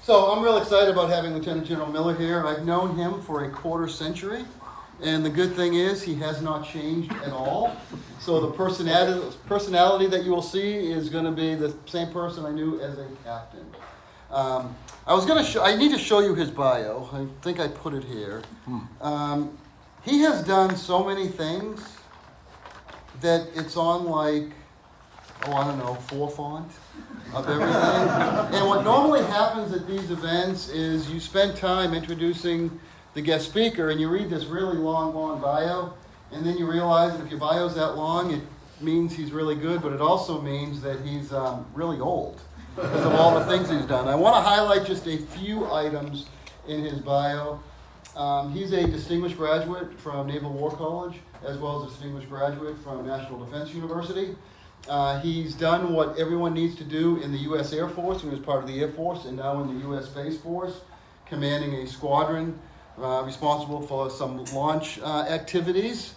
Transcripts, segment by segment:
So I'm real excited about having Lieutenant General Miller here. I've known him for a quarter century, and the good thing is he has not changed at all. So the personality that you will see is going to be the same person I knew as a captain. I need to show you his bio. I think I put it here. He has done so many things that it's on like, I don't know, 4 font of everything. And what normally happens at these events is you spend time introducing the guest speaker and you read this really long bio, and then you realize that if your bio's that long, it means he's really good, but it also means that he's really old because of all the things he's done. I want to highlight just a few items in his bio. He's a distinguished graduate from Naval War College, as well as a distinguished graduate from National Defense University. He's done what everyone needs to do in the U.S. Air Force. He was part of the Air Force and now in the U.S. Space Force, commanding a squadron responsible for some launch activities.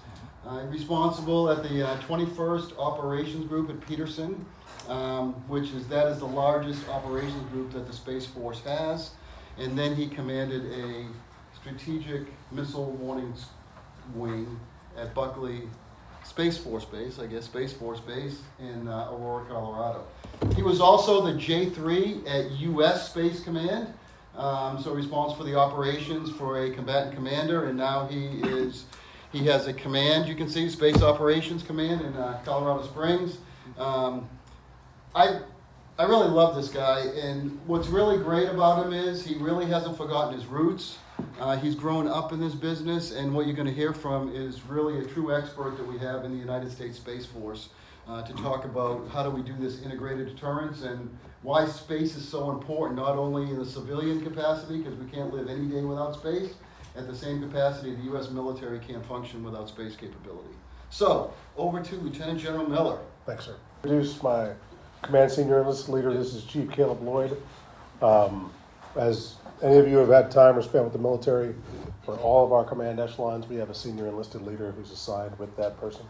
Responsible at the 21st Operations Group at Peterson, that is the largest operations group that the Space Force has. And then he commanded a strategic missile warning wing at Buckley Space Force Base in Aurora, Colorado. He was also the J3 at U.S. Space Command, so responsible for the operations for a combatant commander, and now he has a command, you can see, Space Operations Command in Colorado Springs. I really love this guy, and what's really great about him is he really hasn't forgotten his roots. He's grown up in this business, and what you're going to hear from is really a true expert that we have in the United States Space Force to talk about how do we do this integrated deterrence and why space is so important, not only in the civilian capacity, because we can't live any day without space, at the same capacity the U.S. military can't function without space capability. So, over to Lieutenant General Miller. Thanks, sir. Introduce my Command Senior Enlisted Leader. This is Chief Caleb Lloyd. As any of you have had time or spent with the military, for all of our command echelons, we have a Senior Enlisted Leader who's assigned with that person.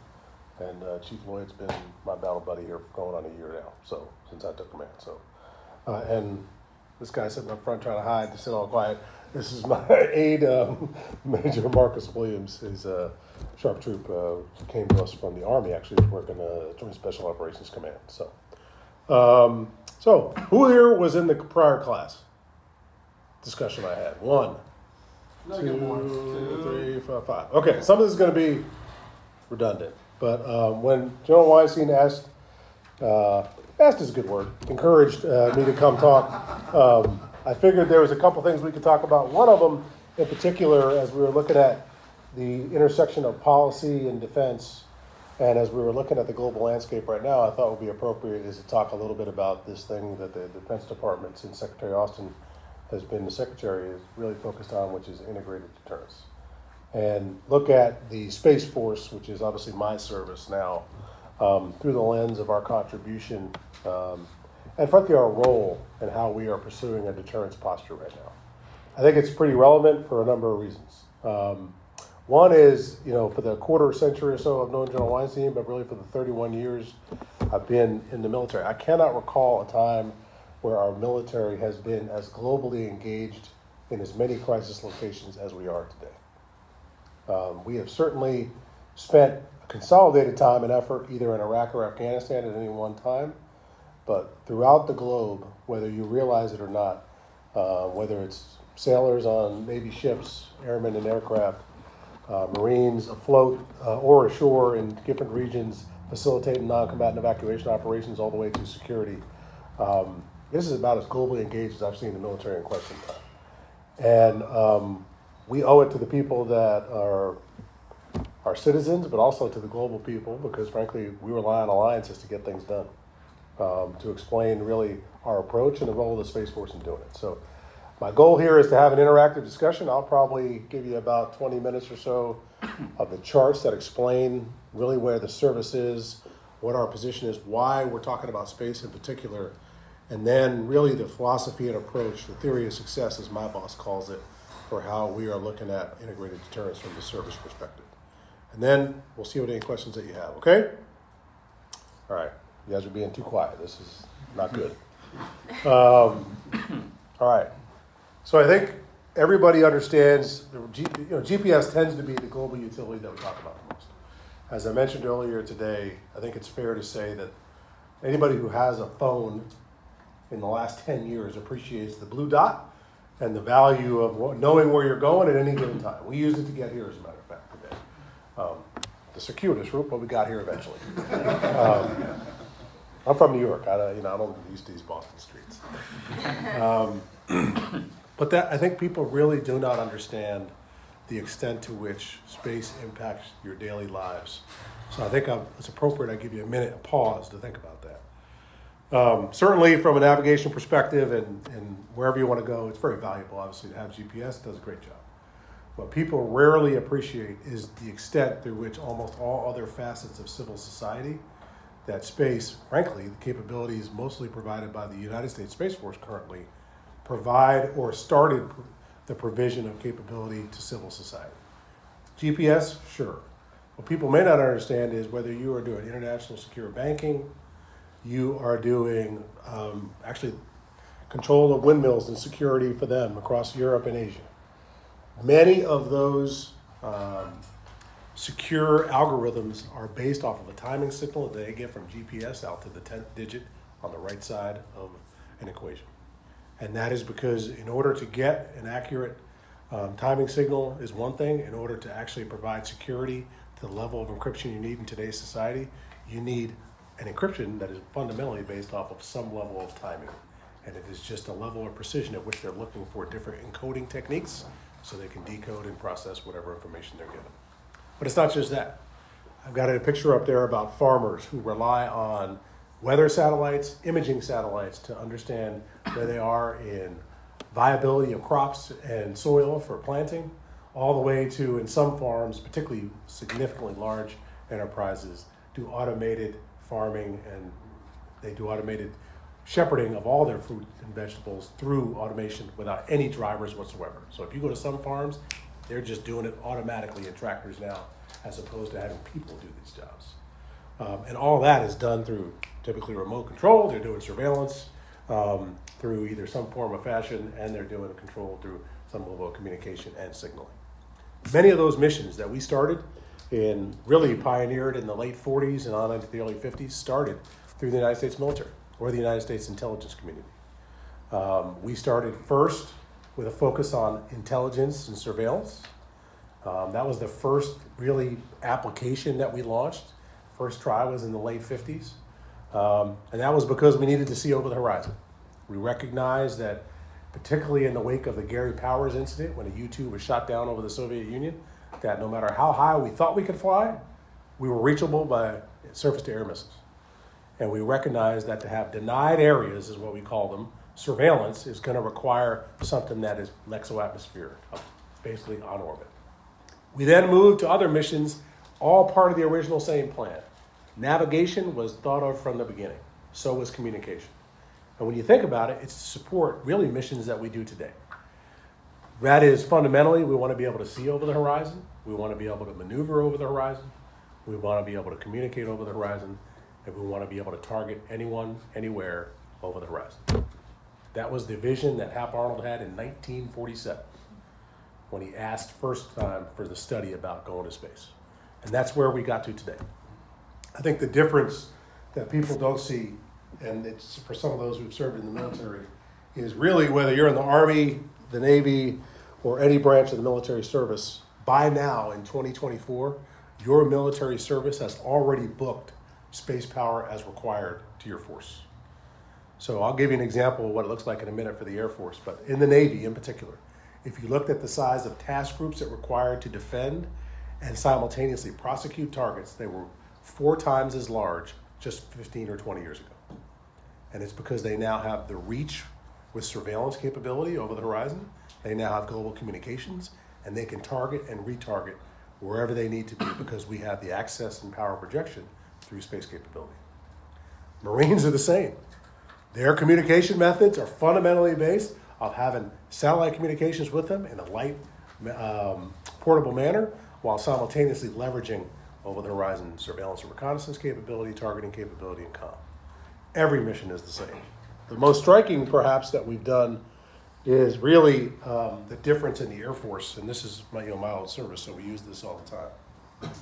And Chief Lloyd's been my battle buddy here for going on a year now, so since I took command. And this guy sitting up front trying to hide to sit all quiet. This is my aide, Major Marcus Williams. He's a sharp troop, came to us from the Army, actually, to work in the Joint Special Operations Command. So who here was in the prior class discussion I had? 1, 2, 3, 4, 5. Okay, some of this is going to be redundant, but when General Weinstein asked is a good word, encouraged me to come talk, I figured there was a couple things we could talk about. One of them in particular, as we were looking at the intersection of policy and defense, and as we were looking at the global landscape right now, I thought would be appropriate is to talk a little bit about this thing that the Defense Department, since Secretary Austin has been the Secretary, is really focused on, which is integrated deterrence. And look at the Space Force, which is obviously my service now, through the lens of our contribution and frankly our role and how we are pursuing a deterrence posture right now. I think it's pretty relevant for a number of reasons. One is, for the quarter century or so I've known General Weinstein, but really for the 31 years I've been in the military, I cannot recall a time where our military has been as globally engaged in as many crisis locations as we are today. We have certainly spent consolidated time and effort either in Iraq or Afghanistan at any one time, but throughout the globe, whether you realize it or not, whether it's sailors on Navy ships, airmen in aircraft, Marines afloat or ashore in different regions, facilitating non-combatant evacuation operations all the way to security. This is about as globally engaged as I've seen the military in quite some time. And we owe it to the people that are our citizens, but also to the global people, because frankly, we rely on alliances to get things done, to explain really our approach and the role of the Space Force in doing it. So my goal here is to have an interactive discussion. I'll probably give you about 20 minutes or so of the charts that explain really where the service is, what our position is, why we're talking about space in particular, and then really the philosophy and approach, the theory of success, as my boss calls it, for how we are looking at integrated deterrence from the service perspective. And then we'll see what any questions that you have, okay? All right, you guys are being too quiet. This is not good. All right, So I think everybody understands, GPS tends to be the global utility that we talk about the most. As I mentioned earlier today, I think it's fair to say that anybody who has a phone in the last 10 years appreciates the blue dot and the value of knowing where you're going at any given time. We used it to get here, as a matter of fact, today. The circuitous route, but we got here eventually. I'm from New York. I don't used to these Boston streets. But I think people really do not understand the extent to which space impacts your daily lives. So I think it's appropriate I give you a pause to think about that. Certainly from a navigation perspective and wherever you want to go, it's very valuable, obviously, to have GPS. It does a great job. What people rarely appreciate is the extent through which almost all other facets of civil society, that space, frankly, the capabilities mostly provided by the United States Space Force currently, provide or started the provision of capability to civil society. GPS, sure. What people may not understand is whether you are doing international secure banking, you are doing actually control of windmills and security for them across Europe and Asia. Many of those secure algorithms are based off of a timing signal that they get from GPS out to the 10th digit on the right side of an equation. And that is because in order to get an accurate timing signal is one thing. In order to actually provide security to the level of encryption you need in today's society, you need an encryption that is fundamentally based off of some level of timing. And it is just a level of precision at which they're looking for different encoding techniques so they can decode and process whatever information they're given. But it's not just that. I've got a picture up there about farmers who rely on weather satellites, imaging satellites to understand where they are in viability of crops and soil for planting, all the way to, in some farms, particularly significantly large enterprises, do automated farming and they do automated shepherding of all their fruit and vegetables through automation without any drivers whatsoever. So if you go to some farms, they're just doing it automatically in tractors now, as opposed to having people do these jobs. And all that is done through typically remote control. They're doing surveillance through either some form of fashion, and they're doing control through some level of communication and signaling. Many of those missions that we started and really pioneered in the late 40s and on into the early 50s started through the United States military or the United States intelligence community. We started first with a focus on intelligence and surveillance. That was the first really application that we launched. First try was in the late 50s. And that was because we needed to see over the horizon. We recognized that, particularly in the wake of the Gary Powers incident, when a U-2 was shot down over the Soviet Union, that no matter how high we thought we could fly, we were reachable by surface-to-air missiles. And we recognized that to have denied areas, is what we call them, surveillance is going to require something that is exo-atmospheric, basically on orbit. We then moved to other missions, all part of the original same plan. Navigation was thought of from the beginning. So was communication. And when you think about it, it's to support really missions that we do today. That is, fundamentally, we want to be able to see over the horizon. We want to be able to maneuver over the horizon. We want to be able to communicate over the horizon. And we want to be able to target anyone, anywhere over the horizon. That was the vision that Hap Arnold had in 1947 when he asked first time for the study about going to space. And that's where we got to today. I think the difference that people don't see, and it's for some of those who've served in the military, is really whether you're in the Army, the Navy, or any branch of the military service, by now in 2024, your military service has already booked space power as required to your force. So I'll give you an example of what it looks like in a minute for the Air Force, but in the Navy in particular, if you looked at the size of task groups that required to defend and simultaneously prosecute targets, they were 4 times as large just 15 or 20 years ago. And it's because they now have the reach with surveillance capability over the horizon. They now have global communications, and they can target and retarget wherever they need to be because we have the access and power projection through space capability. Marines are the same. Their communication methods are fundamentally based on having satellite communications with them in a light, portable manner, while simultaneously leveraging over the horizon surveillance and reconnaissance capability, targeting capability, and comm. Every mission is the same. The most striking, perhaps, that we've done is really the difference in the Air Force, and this is my old service, so we use this all the time.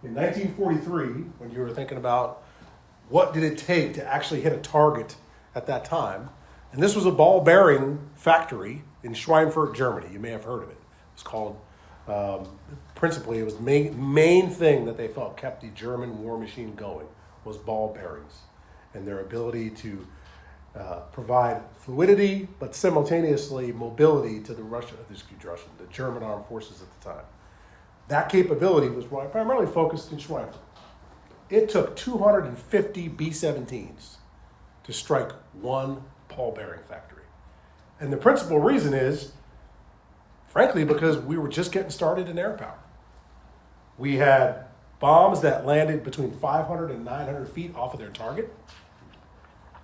In 1943, when you were thinking about what did it take to actually hit a target at that time, and this was a ball bearing factory in Schweinfurt, Germany. You may have heard of it. It was called, principally, it was the main thing that they felt kept the German war machine going was ball bearings and their ability to provide fluidity, but simultaneously mobility to the German armed forces at the time. That capability was primarily focused in Schweinfurt. It took 250 B-17s to strike one ball bearing factory. And the principal reason is, frankly, because we were just getting started in air power. We had bombs that landed between 500 and 900 feet off of their target.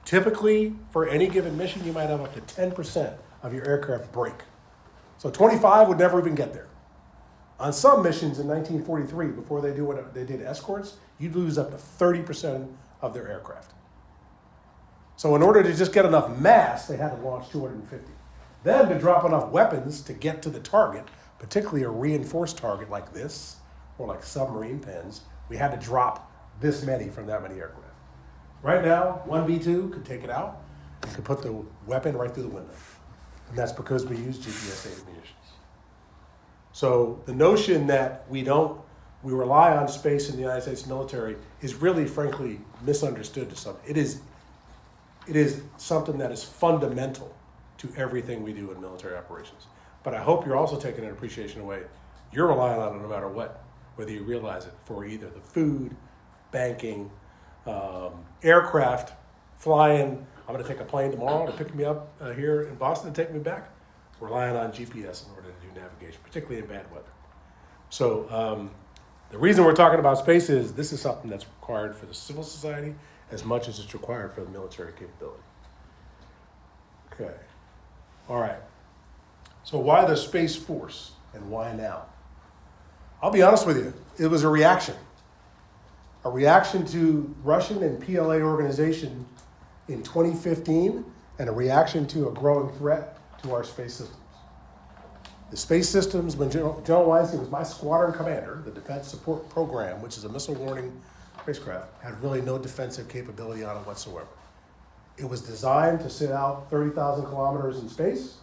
Typically, for any given mission, you might have up to 10% of your aircraft break. So 25 would never even get there. On some missions in 1943, before they did escorts, you'd lose up to 30% of their aircraft. So in order to just get enough mass, they had to launch 250. Then to drop enough weapons to get to the target, particularly a reinforced target like this, or like submarine pens, we had to drop this many from that many aircraft. Right now, one B-2 could take it out and could put the weapon right through the window. And that's because we use GPS-aided munitions. So the notion that we rely on space in the United States military is really, frankly, misunderstood to some. It is something that is fundamental to everything we do in military operations. But I hope you're also taking an appreciation away. You're relying on it no matter what, whether you realize it, for either the food, banking, aircraft, flying. I'm going to take a plane tomorrow to pick me up here in Boston and take me back. Relying on GPS in order to do navigation, particularly in bad weather. So the reason we're talking about space is this is something that's required for the civil society as much as it's required for the military capability. Okay. All right. So why the Space Force and why now? I'll be honest with you. It was a reaction to Russian and PLA organization in 2015 and a reaction to a growing threat to our space systems. The space systems, when General Weinstein was my squadron commander, the Defense Support Program, which is a missile warning spacecraft, had really no defensive capability on it whatsoever. It was designed to sit out 30,000 kilometers in space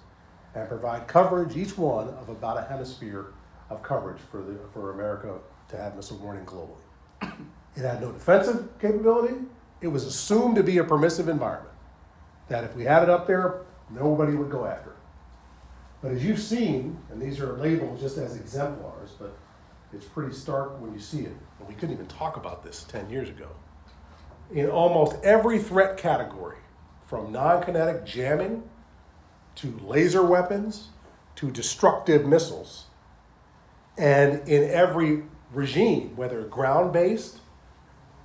and provide coverage, each one of about a hemisphere of coverage for America to have missile warning globally. It had no defensive capability. It was assumed to be a permissive environment, that if we had it up there, nobody would go after it. But as you've seen, and these are labeled just as exemplars, but it's pretty stark when you see it. And we couldn't even talk about this 10 years ago. In almost every threat category, from non-kinetic jamming to laser weapons to destructive missiles, and in every regime, whether ground-based,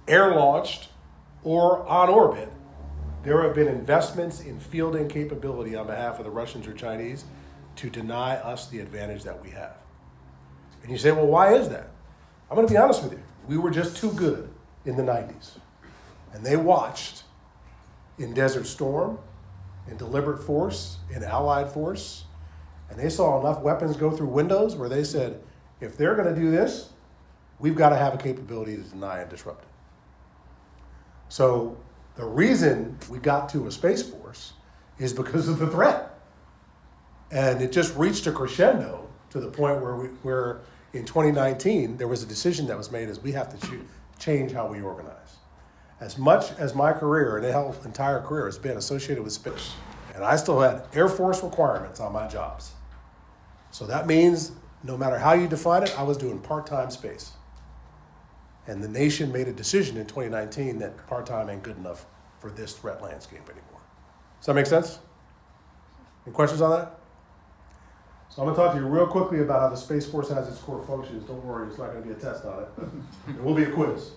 air-launched, or on orbit, there have been investments in fielding capability on behalf of the Russians or Chinese to deny us the advantage that we have. And you say, well, why is that? I'm going to be honest with you. We were just too good in the 90s. And they watched in Desert Storm, in Deliberate Force, in Allied Force, and they saw enough weapons go through windows where they said, if they're going to do this, we've got to have a capability to deny and disrupt it. So the reason we got to a Space Force is because of the threat. And it just reached a crescendo to the point where in 2019, there was a decision that was made as we have to change how we organize. As much as my career and the entire career has been associated with space, and I still had Air Force requirements on my jobs. So that means no matter how you define it, I was doing part-time space. And the nation made a decision in 2019 that part-time ain't good enough for this threat landscape anymore. Does that make sense? Any questions on that? So I'm going to talk to you real quickly about how the Space Force has its core functions. Don't worry, it's not going to be a test on it. It will be a quiz.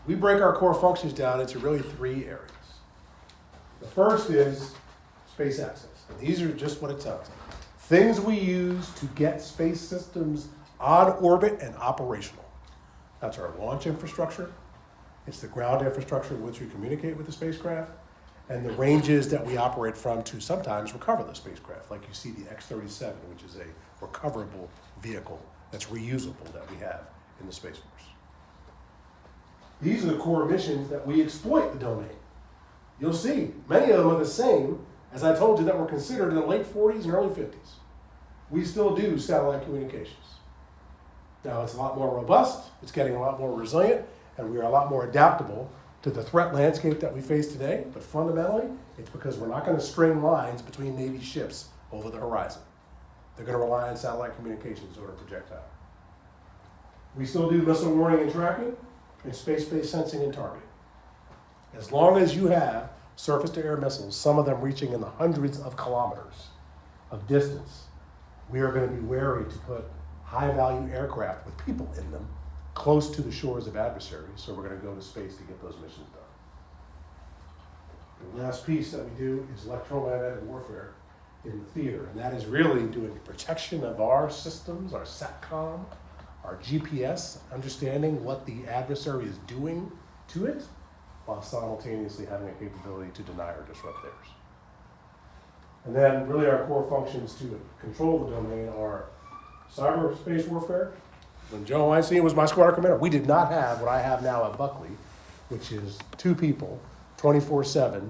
We break our core functions down into really three areas. The first is space access. And these are just what it tells you. Things we use to get space systems on orbit and operational. That's our launch infrastructure. It's the ground infrastructure in which we communicate with the spacecraft. and the ranges that we operate from to sometimes recover the spacecraft, like you see the X-37, which is a recoverable vehicle that's reusable that we have in the Space Force. These are the core missions that we exploit the domain. You'll see, many of them are the same, as I told you, that were considered in the late 40s and early 50s. We still do satellite communications. Now it's a lot more robust, it's getting a lot more resilient, and we are a lot more adaptable to the threat landscape that we face today, but fundamentally, it's because we're not going to string lines between Navy ships over the horizon. They're going to rely on satellite communications in order to project out. We still do missile warning and tracking, and space-based sensing and targeting. As long as you have surface-to-air missiles, some of them reaching in the hundreds of kilometers of distance, we are going to be wary to put high-value aircraft with people in them close to the shores of adversaries, so we're going to go to space to get those missions done. The last piece that we do is electromagnetic warfare in the theater, and that is really doing protection of our systems, our SATCOM, our GPS, understanding what the adversary is doing to it, while simultaneously having a capability to deny or disrupt theirs. And then really our core functions to control the domain are cyberspace warfare. When Joe Weinstein was my squadron commander, we did not have what I have now at Buckley, which is 2 people, 24/7,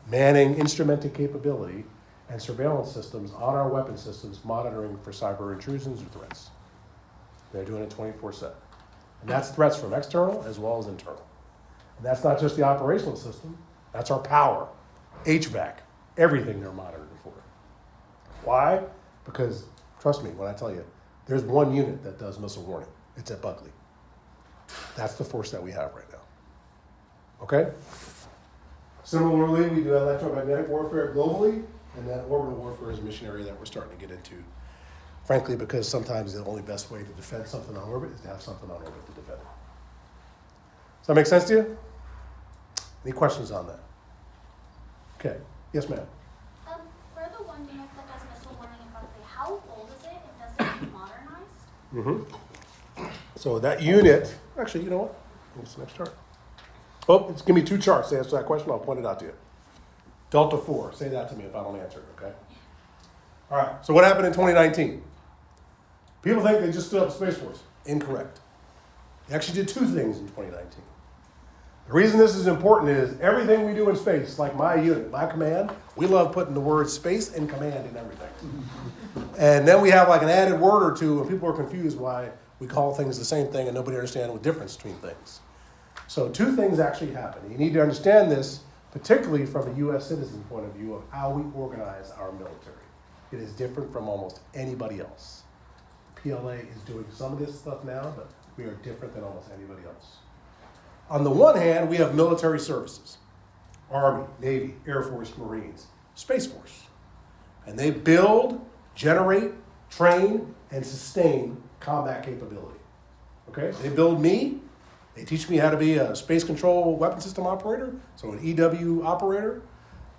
manning instrumented capability and surveillance systems on our weapon systems, monitoring for cyber intrusions or threats. They're doing it 24/7. And that's threats from external as well as internal. And that's not just the operational system, that's our power, HVAC, everything they're monitoring for. Why? Because, trust me when I tell you, there's one unit that does missile warning. It's at Buckley. That's the force that we have right now. Okay? Similarly, we do electromagnetic warfare globally, and then orbital warfare is a mission area that we're starting to get into. Frankly, because sometimes the only best way to defend something on orbit is to have something on orbit to defend it. Does that make sense to you? Any questions on that? Okay. Yes, ma'am. For the one unit that does missile warning in Buckley, how old is it and does it need modernized? So that unit, actually, you know what? What's the next chart? Oh, it's give me 2 charts to answer that question. I'll point it out to you. Delta 4. Say that to me if I don't answer it, okay? All right. So what happened in 2019? People think they just stood up the Space Force. Incorrect. They actually did 2 things in 2019. The reason this is important is everything we do in space, like my unit, my command, we love putting the word space and command in everything. And then we have like an added word or two, and people are confused why we call things the same thing and nobody understands the difference between things. So 2 things actually happen. You need to understand this, particularly from a U.S. citizen point of view of how we organize our military. It is different from almost anybody else. PLA is doing some of this stuff now, but we are different than almost anybody else. On the one hand, we have military services, Army, Navy, Air Force, Marines, Space Force. And they build, generate, train, and sustain combat capability. Okay? They build me. They teach me how to be a space control weapon system operator, so an EW operator.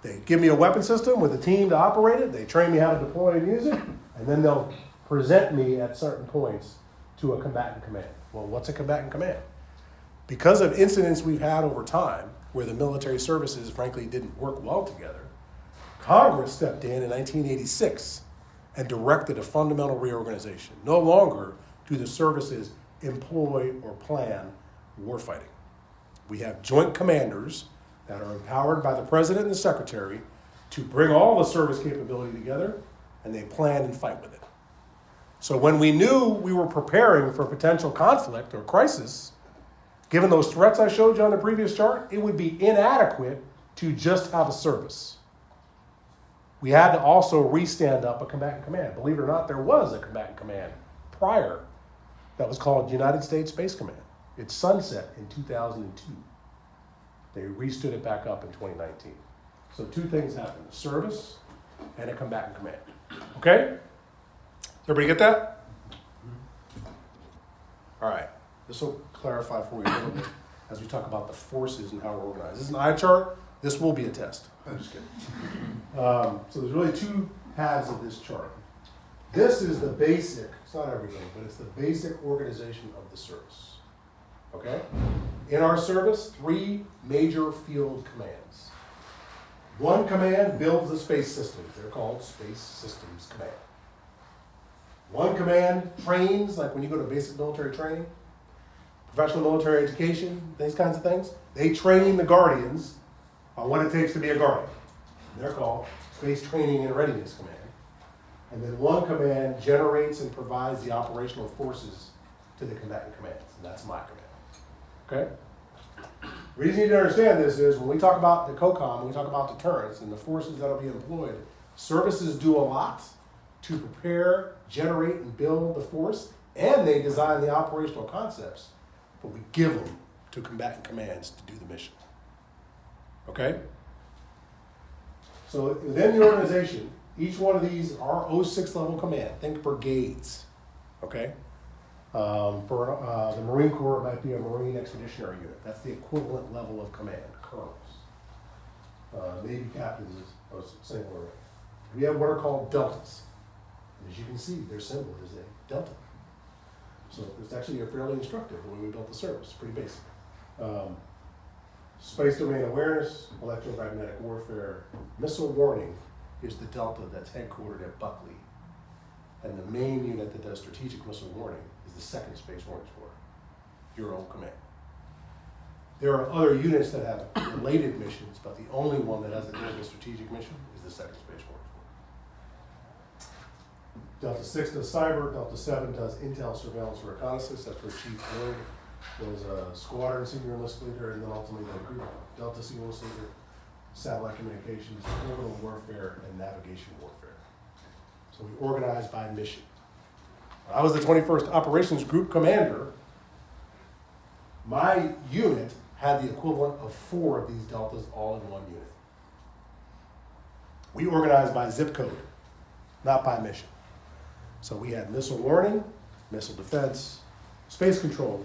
They give me a weapon system with a team to operate it. They train me how to deploy and use it. And then they'll present me at certain points to a combatant command. Well, what's a combatant command? Because of incidents we've had over time where the military services, frankly, didn't work well together, Congress stepped in 1986 and directed a fundamental reorganization. No longer do the services employ or plan warfighting. We have joint commanders that are empowered by the president and the secretary to bring all the service capability together, and they plan and fight with it. So when we knew we were preparing for potential conflict or crisis, given those threats I showed you on the previous chart, it would be inadequate to just have a service. We had to also re-stand up a combatant command. Believe it or not, there was a combatant command prior that was called United States Space Command. It sunset in 2002. They re-stood it back up in 2019. So 2 things happened, a service and a combatant command. Okay? Everybody get that? All right. This will clarify for you a little bit as we talk about the forces and how we're organized. This is an eye chart. This will be a test. I'm just kidding. So there's really 2 halves of this chart. This is the basic, it's not everything, but it's the basic organization of the service. Okay? In our service, 3 major field commands. One command builds the space systems. They're called Space Systems Command. One command trains, like when you go to basic military training, professional military education, these kinds of things. They train the Guardians on what it takes to be a Guardian. They're called Space Training and Readiness Command. And then one command generates and provides the operational forces to the combatant commands, and that's my command. Okay? The reason you need to understand this is when we talk about the COCOM, when we talk about deterrence and the forces that will be employed, services do a lot to prepare, generate, and build the force, and they design the operational concepts, but we give them to combatant commands to do the mission. Okay? So within the organization, each one of these are 06 level command. Think brigades. Okay? For the Marine Corps, it might be a Marine Expeditionary Unit. That's the equivalent level of command, colonels. Navy captains is same word. We have what are called deltas. As you can see, their symbol is a delta. So it's actually fairly instructive the way we built the service. Pretty basic. Space domain awareness, electromagnetic warfare, missile warning is the delta that's headquartered at Buckley. And the main unit that does strategic missile warning is the 2nd Space Warning Corps, your own command. There are other units that have related missions, but the only one that has a global strategic mission is the 2nd Space Warning Corps. Delta 6 does cyber, Delta 7 does intel, surveillance, and reconnaissance. That's where Chief Ward was a squadron senior enlisted leader, and then ultimately the group Delta senior enlisted leader, satellite communications, orbital warfare, and navigation warfare. So we organize by mission. When I was the 21st Operations Group Commander, my unit had the equivalent of 4 of these deltas all in one unit. We organized by zip code, not by mission. So we had missile warning, missile defense, space control,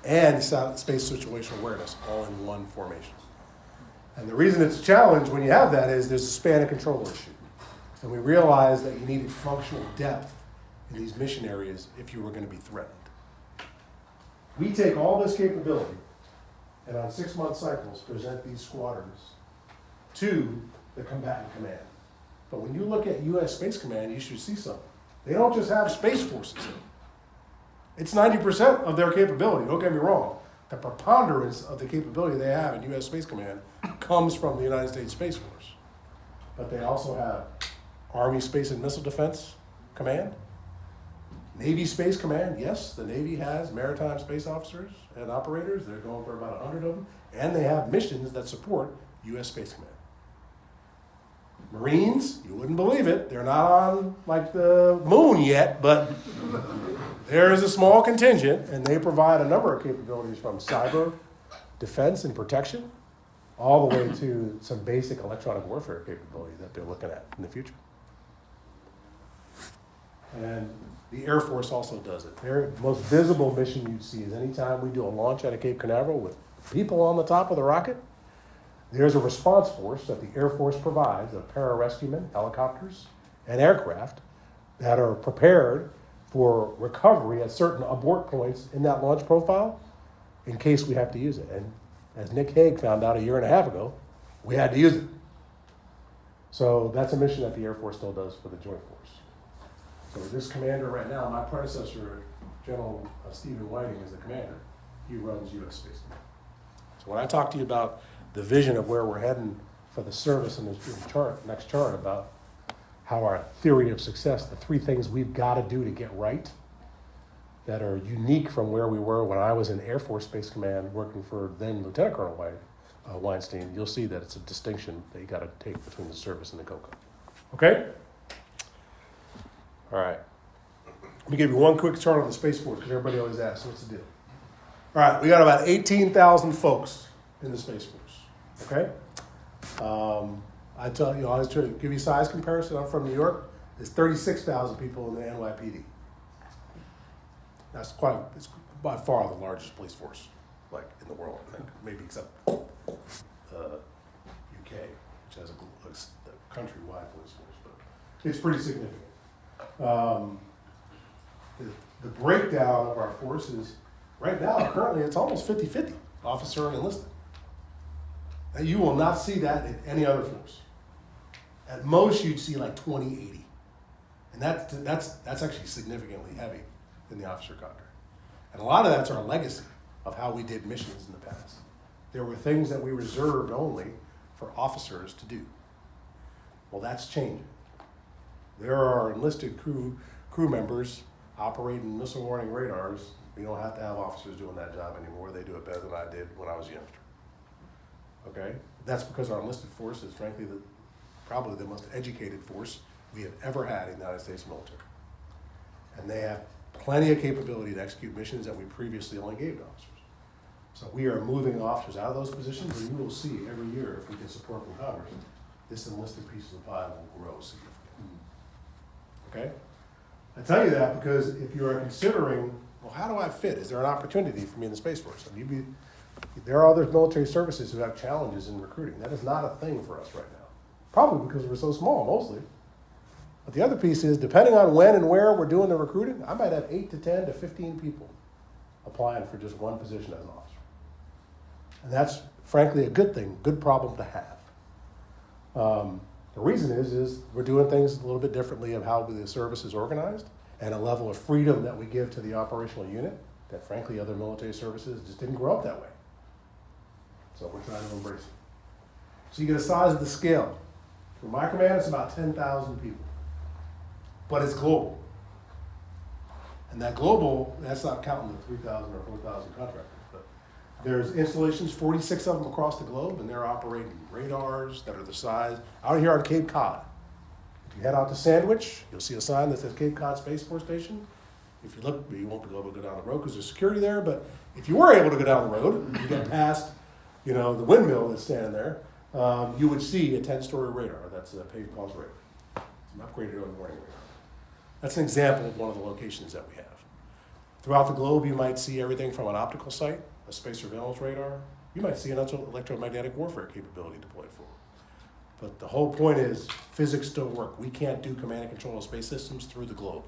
and space situational awareness all in one formation. And the reason it's a challenge when you have that is there's a span of control issue. And we realized that you needed functional depth in these mission areas if you were going to be threatened. We take all this capability and on 6-month cycles present these squadrons to the combatant command. But when you look at U.S. Space Command, you should see something. They don't just have space forces. It's 90% of their capability, don't get me wrong. The preponderance of the capability they have in U.S. Space Command comes from the United States Space Force. But they also have Army Space and Missile Defense Command, Navy Space Command. Yes, the Navy has maritime space officers and operators. They're going for about 100 of them. And they have missions that support U.S. Space Command. Marines, you wouldn't believe it. They're not on like the moon yet, but there is a small contingent, and they provide a number of capabilities from cyber defense and protection all the way to some basic electronic warfare capabilities that they're looking at in the future. And the Air Force also does it. Their most visible mission you'd see is anytime we do a launch out of Cape Canaveral with people on the top of the rocket, there's a response force that the Air Force provides of pararescuemen, helicopters, and aircraft that are prepared for recovery at certain abort points in that launch profile in case we have to use it. And as Nick Hague found out 1.5 years ago, we had to use it. So that's a mission that the Air Force still does for the Joint Force. So this commander right now, my predecessor, General Stephen Whiting, is the commander. He runs U.S. Space Command. So when I talk to you about the vision of where we're heading for the service in this next chart about how our theory of success, the 3 things we've got to do to get right that are unique from where we were when I was in Air Force Space Command working for then Lieutenant Colonel Weinstein, you'll see that it's a distinction that you got to take between the service and the COCO. Okay? All right. Let me give you one quick chart on the Space Force because everybody always asks, what's the deal? All right, we got about 18,000 folks in the Space Force. Okay? I tell you, I always try to give you size comparison. I'm from New York. There's 36,000 people in the NYPD. It's by far the largest police force, like in the world, I think, maybe except UK, which has a countrywide police force, but it's pretty significant. The breakdown of our forces right now, currently, it's almost 50-50, officer and enlisted. And you will not see that in any other force. At most, you'd see like 2080. And that's actually significantly heavy in the officer cadre. And a lot of that's our legacy of how we did missions in the past. There were things that we reserved only for officers to do. Well, that's changing. There are enlisted crew members operating missile warning radars. We don't have to have officers doing that job anymore. They do it better than I did when I was a youngster. Okay? That's because our enlisted force is frankly probably the most educated force we have ever had in the United States military. And they have plenty of capability to execute missions that we previously only gave to officers. So we are moving officers out of those positions, and you will see every year, if we get support from Congress, this enlisted piece of the pie will grow significantly. Okay? I tell you that because if you are considering, well, how do I fit? Is there an opportunity for me in the Space Force? And there are other military services who have challenges in recruiting. That is not a thing for us right now. Probably because we're so small, mostly. But the other piece is, depending on when and where we're doing the recruiting, I might have 8 to 10 to 15 people applying for just one position as an officer. And that's, frankly, a good thing, good problem to have. The reason is we're doing things a little bit differently of how the service is organized and a level of freedom that we give to the operational unit that, frankly, other military services just didn't grow up that way. So we're trying to embrace it. So you get a size of the scale. For my command, it's about 10,000 people. But it's global. And that global, that's not counting the 3,000 or 4,000 contractors. But there's installations, 46 of them across the globe, and they're operating radars that are the size. Out here on Cape Cod, if you head out to Sandwich, you'll see a sign that says Cape Cod Space Force Station. If you look, you won't be able to go down the road because there's security there, but if you were able to go down the road, you get past, the windmill that's standing there, you would see a 10-story radar. That's a paved pulse radar. It's an upgraded early warning radar. That's an example of one of the locations that we have. Throughout the globe, you might see everything from an optical site, a space surveillance radar. You might see an electromagnetic warfare capability deployed forward. But the whole point is physics don't work. We can't do command and control of space systems through the globe.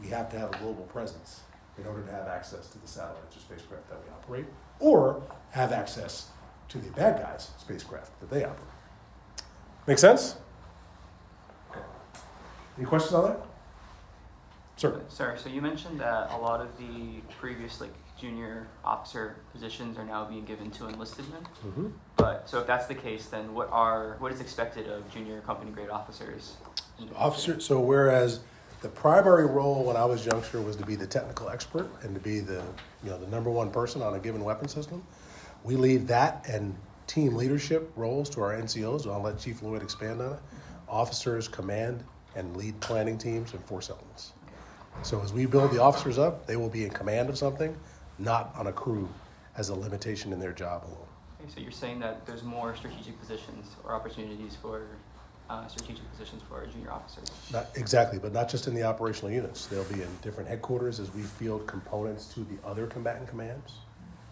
We have to have a global presence in order to have access to the satellites or spacecraft that we operate, or have access to the bad guys' spacecraft that they operate. Make sense? Okay. Any questions on that? Sir. Sorry, so you mentioned that a lot of the previous junior officer positions are now being given to enlisted men. Mm-hmm. But so if that's the case, then what is expected of junior company grade officers? So whereas the primary role when I was youngster was to be the technical expert and to be the number one person on a given weapon system, we leave that and team leadership roles to our NCOs. So I'll let Chief Lloyd expand on it. Officers command and lead planning teams and force elements. So as we build the officers up, they will be in command of something, not on a crew as a limitation in their job alone. Okay, so you're saying that there's more strategic positions or opportunities for strategic positions for junior officers? Not exactly, but not just in the operational units. They'll be in different headquarters as we field components to the other combatant commands.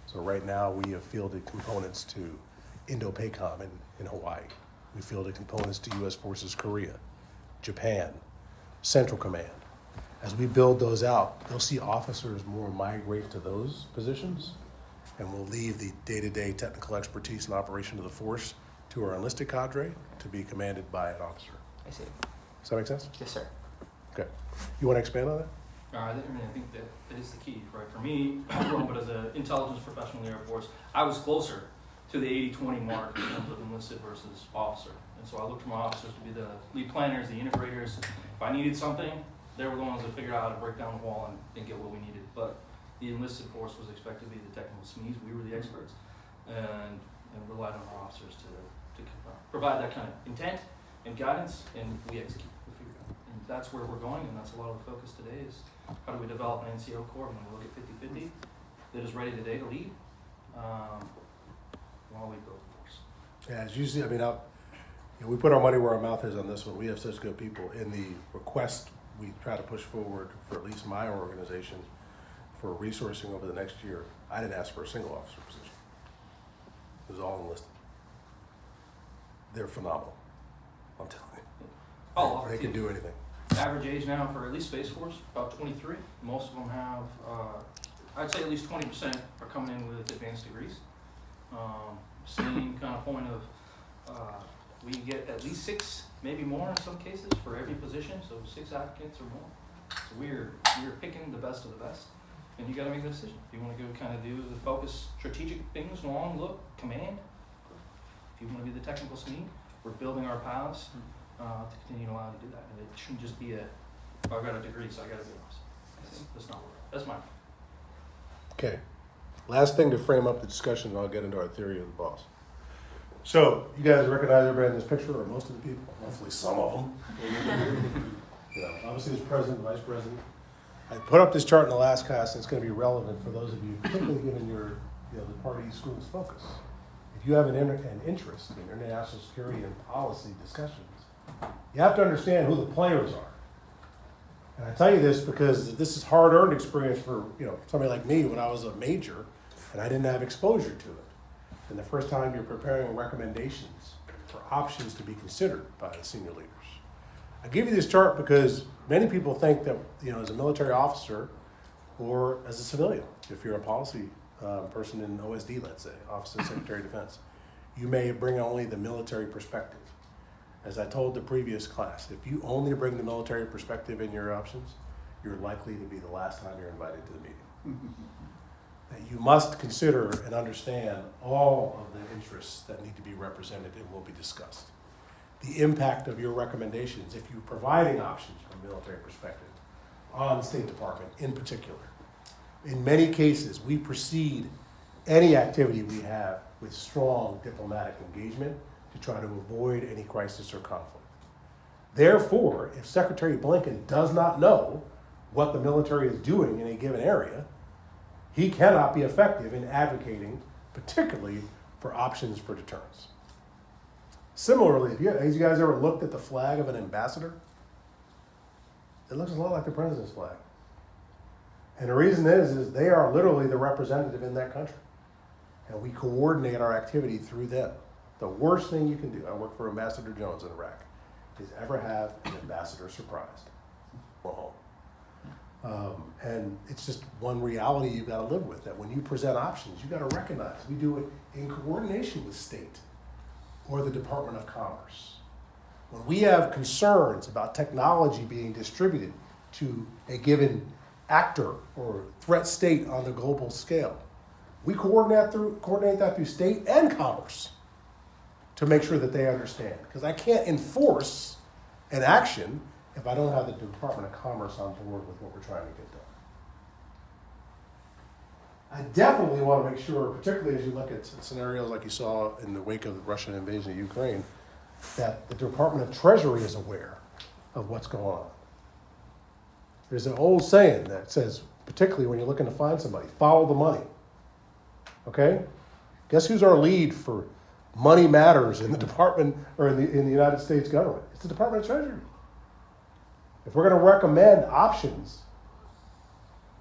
So right now we have fielded components to Indo-PACOM in Hawaii. We fielded components to U.S. Forces Korea, Japan, Central Command. As we build those out, you'll see officers more migrate to those positions, and we'll leave the day-to-day technical expertise and operation of the force to our enlisted cadre to be commanded by an officer. I see. Does that make sense? Yes, sir. Okay. You want to expand on that? I think that is the key, right? For me, but as an intelligence professional in the Air Force, I was closer to the 80-20 mark in terms of enlisted versus officer. And so I looked for my officers to be the lead planners, the integrators. If I needed something, they were the ones that figured out how to break down the wall and get what we needed. But the enlisted force was expected to be the technical SMEs. We were the experts, and relied on our officers to provide that kind of intent and guidance, and we execute. We figure it out. And that's where we're going, and that's a lot of the focus today is how do we develop an NCO Corps when we look at 50-50 that is ready today to lead while we build the force. Yeah, as you see, we put our money where our mouth is on this one. We have such good people. In the request we try to push forward for at least my organization for resourcing over the next year, I didn't ask for a single officer position. It was all enlisted. They're phenomenal. I'm telling you. They can do anything. Average age now for at least Space Force, about 23. Most of them have, I'd say at least 20% are coming in with advanced degrees. same kind of point of, we get at least 6, maybe more in some cases, for every position, so 6 applicants or more. So we're picking the best of the best, and you gotta make the decision. If you wanna go kind of do the focus, strategic things, long look, command. If you wanna be the technical SME, we're building our paths, to continue to allow you to do that. And it shouldn't just be I've got a degree, so I gotta be honest. That's not work. That's mine. Okay. Last thing to frame up the discussion, and I'll get into our theory of the boss. So, you guys recognize everybody in this picture, or most of the people? Hopefully some of them. Obviously there's president, vice president. I put up this chart in the last class, and it's going to be relevant for those of you, particularly given your, the party school's focus. If you have an interest in international security and policy discussions, you have to understand who the players are. And I tell you this because this is hard-earned experience for somebody like me when I was a major, and I didn't have exposure to it. And the first time you're preparing recommendations for options to be considered by the senior leaders. I give you this chart because many people think that, as a military officer or as a civilian, if you're a policy person in OSD, let's say, Office of Secretary of Defense, you may bring only the military perspective. As I told the previous class, if you only bring the military perspective in your options, you're likely to be the last time you're invited to the meeting. That you must consider and understand all of the interests that need to be represented and will be discussed. The impact of your recommendations, if you're providing options from a military perspective, on the State Department in particular. In many cases, we precede any activity we have with strong diplomatic engagement to try to avoid any crisis or conflict. Therefore, if Secretary Blinken does not know what the military is doing in a given area, he cannot be effective in advocating, particularly for options for deterrence. Similarly, have you guys ever looked at the flag of an ambassador? It looks a lot like the president's flag. And the reason is they are literally the representative in that country. And we coordinate our activity through them. The worst thing you can do, I work for Ambassador Jones in Iraq, is ever have an ambassador surprised or home. And it's just one reality you've got to live with, that when you present options, you've got to recognize we do it in coordination with state or the Department of Commerce. When we have concerns about technology being distributed to a given actor or threat state on the global scale, we coordinate that through state and commerce to make sure that they understand. Because I can't enforce an action if I don't have the Department of Commerce on board with what we're trying to get done. I definitely want to make sure, particularly as you look at scenarios like you saw in the wake of the Russian invasion of Ukraine, that the Department of Treasury is aware of what's going on. There's an old saying that says, particularly when you're looking to find somebody, follow the money. Okay? Guess who's our lead for money matters in the department or in the United States government? It's the Department of Treasury. If we're going to recommend options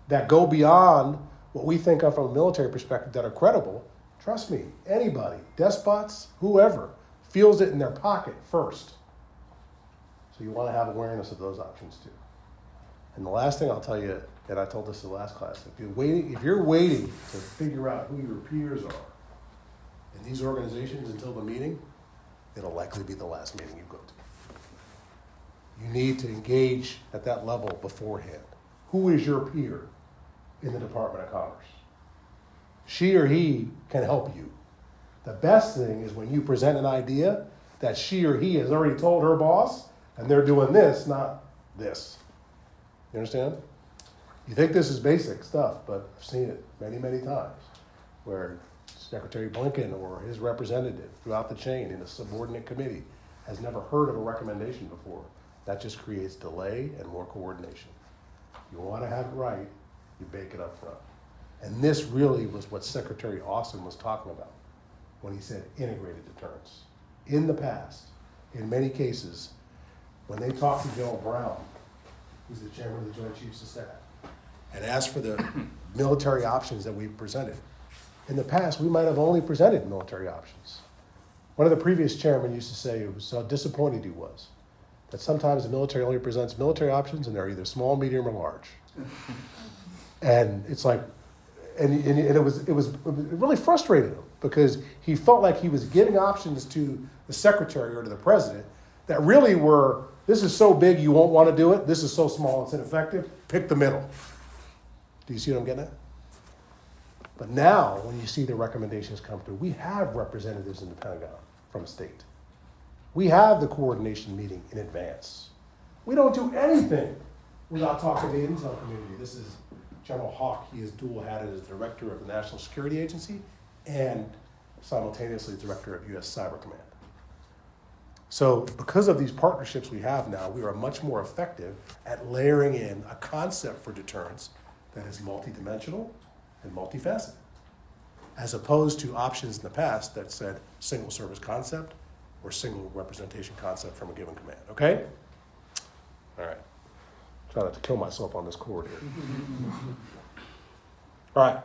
that go beyond what we think of from a military perspective that are credible, trust me, anybody, despots, whoever, feels it in their pocket first. So you want to have awareness of those options too. And the last thing I'll tell you, and I told this in the last class, if you're waiting to figure out who your peers are in these organizations until the meeting, it'll likely be the last meeting you go to. You need to engage at that level beforehand. Who is your peer in the Department of Commerce? She or he can help you. The best thing is when you present an idea that she or he has already told her boss, and they're doing this, not this. You understand? You think this is basic stuff, but I've seen it many, many times where Secretary Blinken or his representative throughout the chain in a subordinate committee has never heard of a recommendation before. That just creates delay and more coordination. You want to have it right, you bake it up front. And this really was what Secretary Austin was talking about when he said integrated deterrence. In the past, in many cases, when they talked to General Brown, who's the chairman of the Joint Chiefs of Staff, and asked for the military options that we presented, in the past, we might have only presented military options. One of the previous chairmen used to say it was how disappointed he was that sometimes the military only presents military options and they're either small, medium, or large. And it's like, and it was really frustrating him because he felt like he was giving options to the secretary or to the president that really were, this is so big you won't want to do it. This is so small it's ineffective. Pick the middle. Do you see what I'm getting at? But now, when you see the recommendations come through, we have representatives in the Pentagon from a state. We have the coordination meeting in advance. We don't do anything without talking to the intel community. This is General Hawk. He is dual-hatted as director of the National Security Agency and simultaneously director of U.S. Cyber Command. So because of these partnerships we have now, we are much more effective at layering in a concept for deterrence that is multidimensional and multifaceted, as opposed to options in the past that said single service concept or single representation concept from a given command. Okay? All right. Try not to kill myself on this cord here. All right.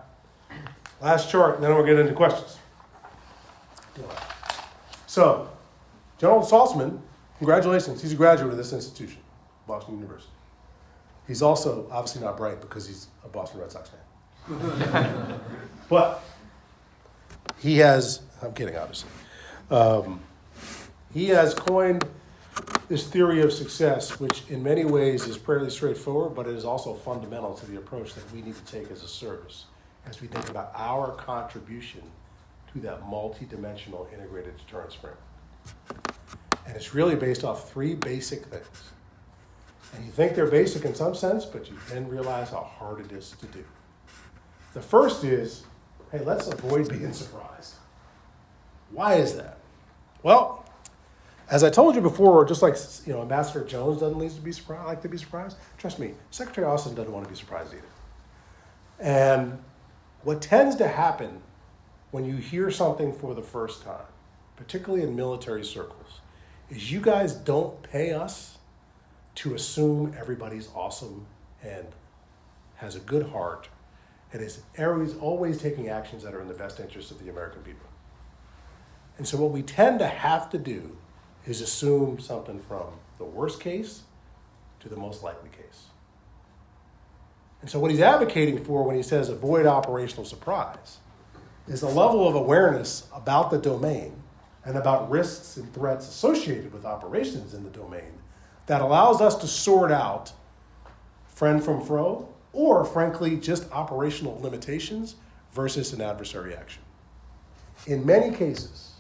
Last chart, and then we'll get into questions. So, General Saltzman, congratulations. He's a graduate of this institution, Boston University. He's also obviously not bright because he's a Boston Red Sox fan. But he has, I'm kidding, obviously. He has coined this theory of success, which in many ways is fairly straightforward, but it is also fundamental to the approach that we need to take as a service as we think about our contribution to that multi-dimensional integrated deterrence framework. And it's really based off three basic things. And you think they're basic in some sense, but you then realize how hard it is to do. The first is, hey, let's avoid being surprised. Why is that? Well, as I told you before, just like Ambassador Jones doesn't like to be surprised, trust me, Secretary Austin doesn't want to be surprised either. And what tends to happen when you hear something for the first time, particularly in military circles, is you guys don't pay us to assume everybody's awesome and has a good heart and is always taking actions that are in the best interest of the American people. And so what we tend to have to do is assume something from the worst case to the most likely case. And so what he's advocating for when he says avoid operational surprise is a level of awareness about the domain and about risks and threats associated with operations in the domain that allows us to sort out friend from foe, or frankly, just operational limitations versus an adversary action. In many cases,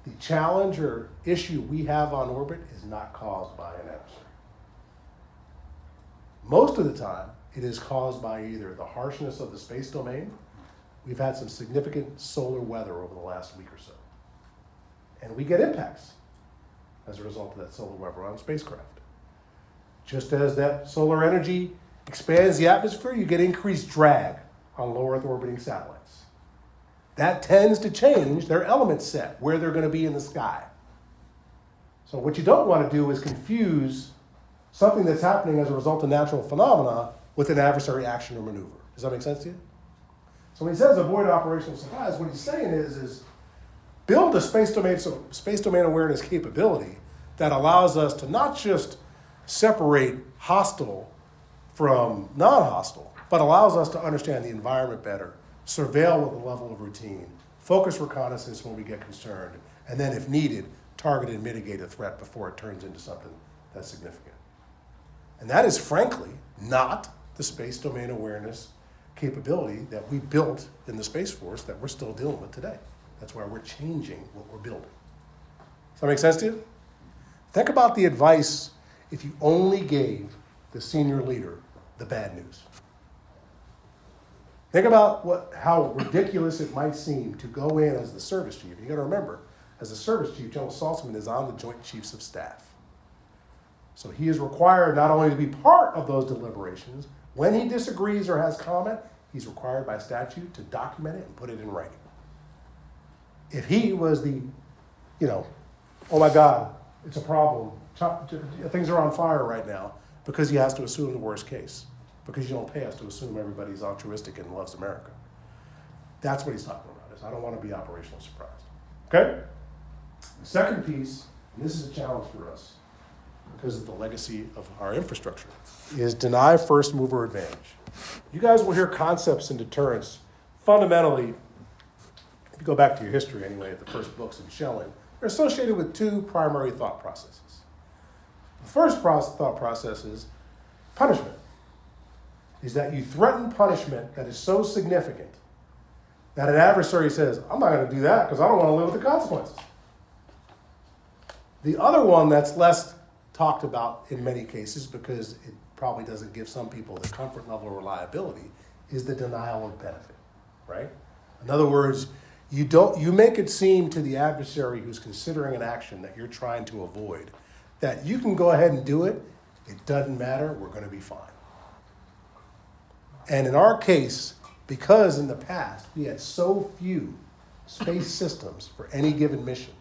the challenge or issue we have on orbit is not caused by an adversary. Most of the time, it is caused by either the harshness of the space domain. We've had some significant solar weather over the last week or so. And we get impacts as a result of that solar weather on spacecraft. Just as that solar energy expands the atmosphere, you get increased drag on low Earth orbiting satellites. That tends to change their element set, where they're going to be in the sky. So what you don't want to do is confuse something that's happening as a result of natural phenomena with an adversary action or maneuver. Does that make sense to you? So when he says avoid operational surprise, what he's saying is build a space domain awareness capability that allows us to not just separate hostile from non-hostile, but allows us to understand the environment better, surveil with a level of routine, focus reconnaissance when we get concerned, and then, if needed, target and mitigate a threat before it turns into something that's significant. And that is, frankly, not the space domain awareness capability that we built in the Space Force that we're still dealing with today. That's why we're changing what we're building. Does that make sense to you? Think about the advice if you only gave the senior leader the bad news. Think about how ridiculous it might seem to go in as the service chief. You got to remember, as a service chief, General Saltzman is on the Joint Chiefs of Staff. So he is required not only to be part of those deliberations, when he disagrees or has comment, he's required by statute to document it and put it in writing. If he was the, oh my God, it's a problem, things are on fire right now, because he has to assume the worst case, because you don't pay us to assume everybody's altruistic and loves America. That's what he's talking about, is I don't want to be operationally surprised. Okay? The second piece, and this is a challenge for us, because of the legacy of our infrastructure, is deny first mover advantage. You guys will hear concepts in deterrence. Fundamentally, if you go back to your history anyway, at the first books in shelling, they're associated with two primary thought processes. The first thought process is punishment. Is that you threaten punishment that is so significant that an adversary says, I'm not going to do that because I don't want to live with the consequences. The other one that's less talked about in many cases because it probably doesn't give some people the comfort level of reliability is the denial of benefit, right? In other words, you make it seem to the adversary who's considering an action that you're trying to avoid that you can go ahead and do it. It doesn't matter. We're going to be fine. And in our case, because in the past we had so few space systems for any given mission,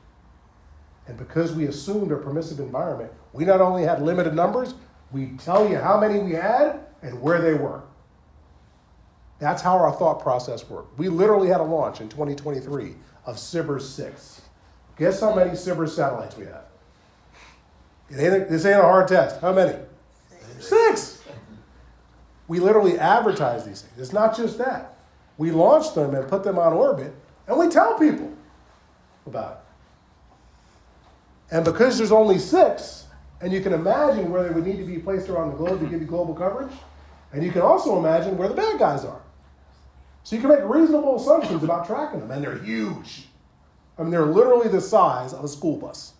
and because we assumed a permissive environment, we not only had limited numbers, we tell you how many we had and where they were. That's how our thought process worked. We literally had a launch in 2023 of SBIRS 6. Guess how many SBIRS satellites we have? This ain't a hard test. How many? 6. We literally advertise these things. It's not just that. We launch them and put them on orbit, and we tell people about it. And because there's only 6, and you can imagine where they would need to be placed around the globe to give you global coverage, and you can also imagine where the bad guys are. So you can make reasonable assumptions about tracking them, and they're huge. I mean, they're literally the size of a school bus.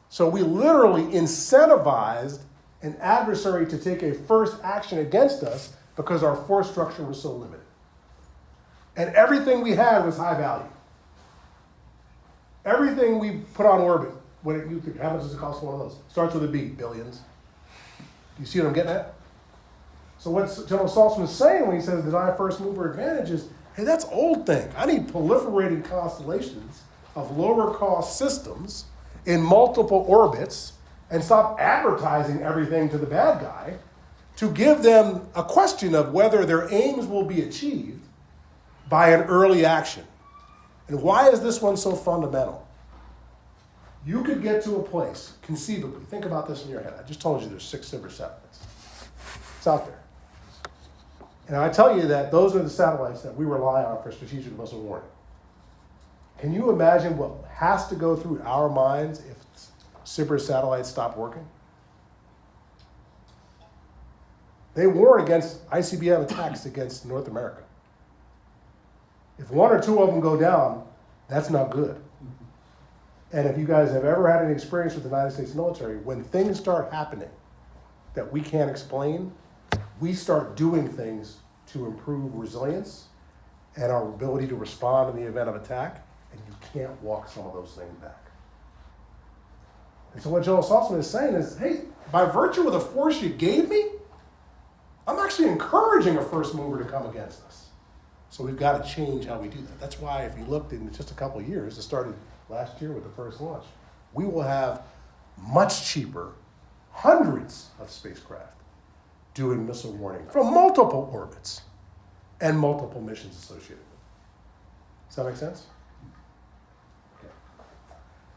So we literally incentivized an adversary to take a first action against us because our force structure was so limited. And everything we had was high value. Everything we put on orbit, how much does it cost for one of those? Starts with a B, billions. Do you see what I'm getting at? So what General Saltzman is saying when he says deny first mover advantage is, hey, that's old thing. I need proliferating constellations of lower cost systems in multiple orbits and stop advertising everything to the bad guy to give them a question of whether their aims will be achieved by an early action. And why is this one so fundamental? You could get to a place, conceivably, think about this in your head. I just told you there's 6 SBIRS satellites. It's out there. And I tell you that those are the satellites that we rely on for strategic missile warning. Can you imagine what has to go through our minds if SBIRS satellites stop working? They warn against ICBM attacks against North America. If 1 or 2 of them go down, that's not good. And if you guys have ever had any experience with the United States military, when things start happening that we can't explain, we start doing things to improve resilience and our ability to respond in the event of attack, and you can't walk some of those things back. And so what General Saltzman is saying is, hey, by virtue of the force you gave me, I'm actually encouraging a first mover to come against us. So we've got to change how we do that. That's why if you looked in just a couple of years, it started last year with the first launch, we will have much cheaper, hundreds of spacecraft doing missile warning from multiple orbits and multiple missions associated with it. Does that make sense? Okay.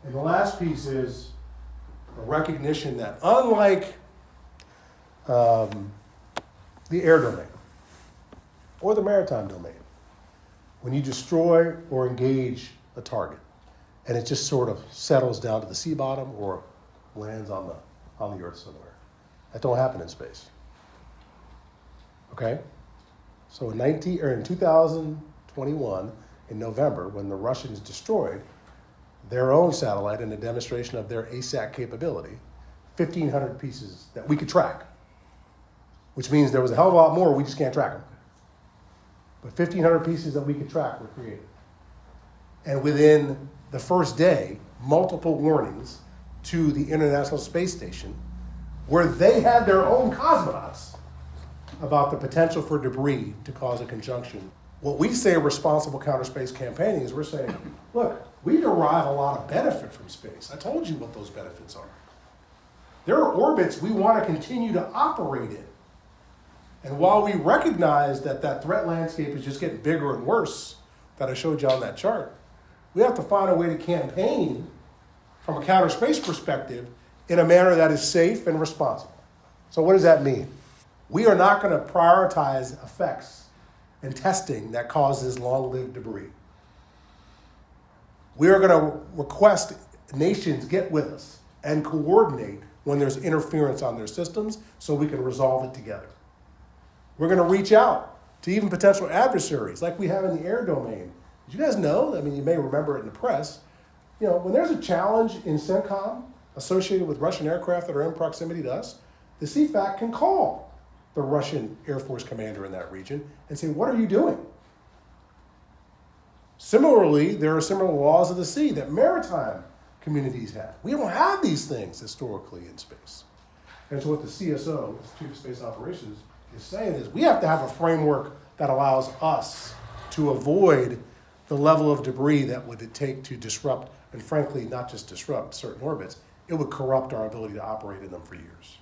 And the last piece is a recognition that unlike the air domain or the maritime domain, when you destroy or engage a target and it just sort of settles down to the sea bottom or lands on the earth somewhere, that don't happen in space. Okay? So in 2021, in November, when the Russians destroyed their own satellite in a demonstration of their ASAC capability, 1,500 pieces that we could track, which means there was a hell of a lot more, we just can't track them. But 1,500 pieces that we could track were created. And within the first day, multiple warnings to the International Space Station, where they had their own cosmonauts, about the potential for debris to cause a conjunction. What we say responsible counter space campaigning is we're saying, look, we derive a lot of benefit from space. I told you what those benefits are. There are orbits we want to continue to operate in. And while we recognize that that threat landscape is just getting bigger and worse, that I showed you on that chart, we have to find a way to campaign from a counter space perspective in a manner that is safe and responsible. So what does that mean? We are not going to prioritize effects and testing that causes long-lived debris. We are going to request nations get with us and coordinate when there's interference on their systems so we can resolve it together. We're going to reach out to even potential adversaries like we have in the air domain. Did you guys know? I mean, you may remember it in the press. You know, when there's a challenge in CENTCOM associated with Russian aircraft that are in proximity to us, the CFAC can call the Russian Air Force commander in that region and say, what are you doing? Similarly, there are similar laws of the sea that maritime communities have. We don't have these things historically in space. And so what the CSO, the Chief of Space Operations, is saying is we have to have a framework that allows us to avoid the level of debris that would take to disrupt, and frankly, not just disrupt certain orbits, it would corrupt our ability to operate in them for years.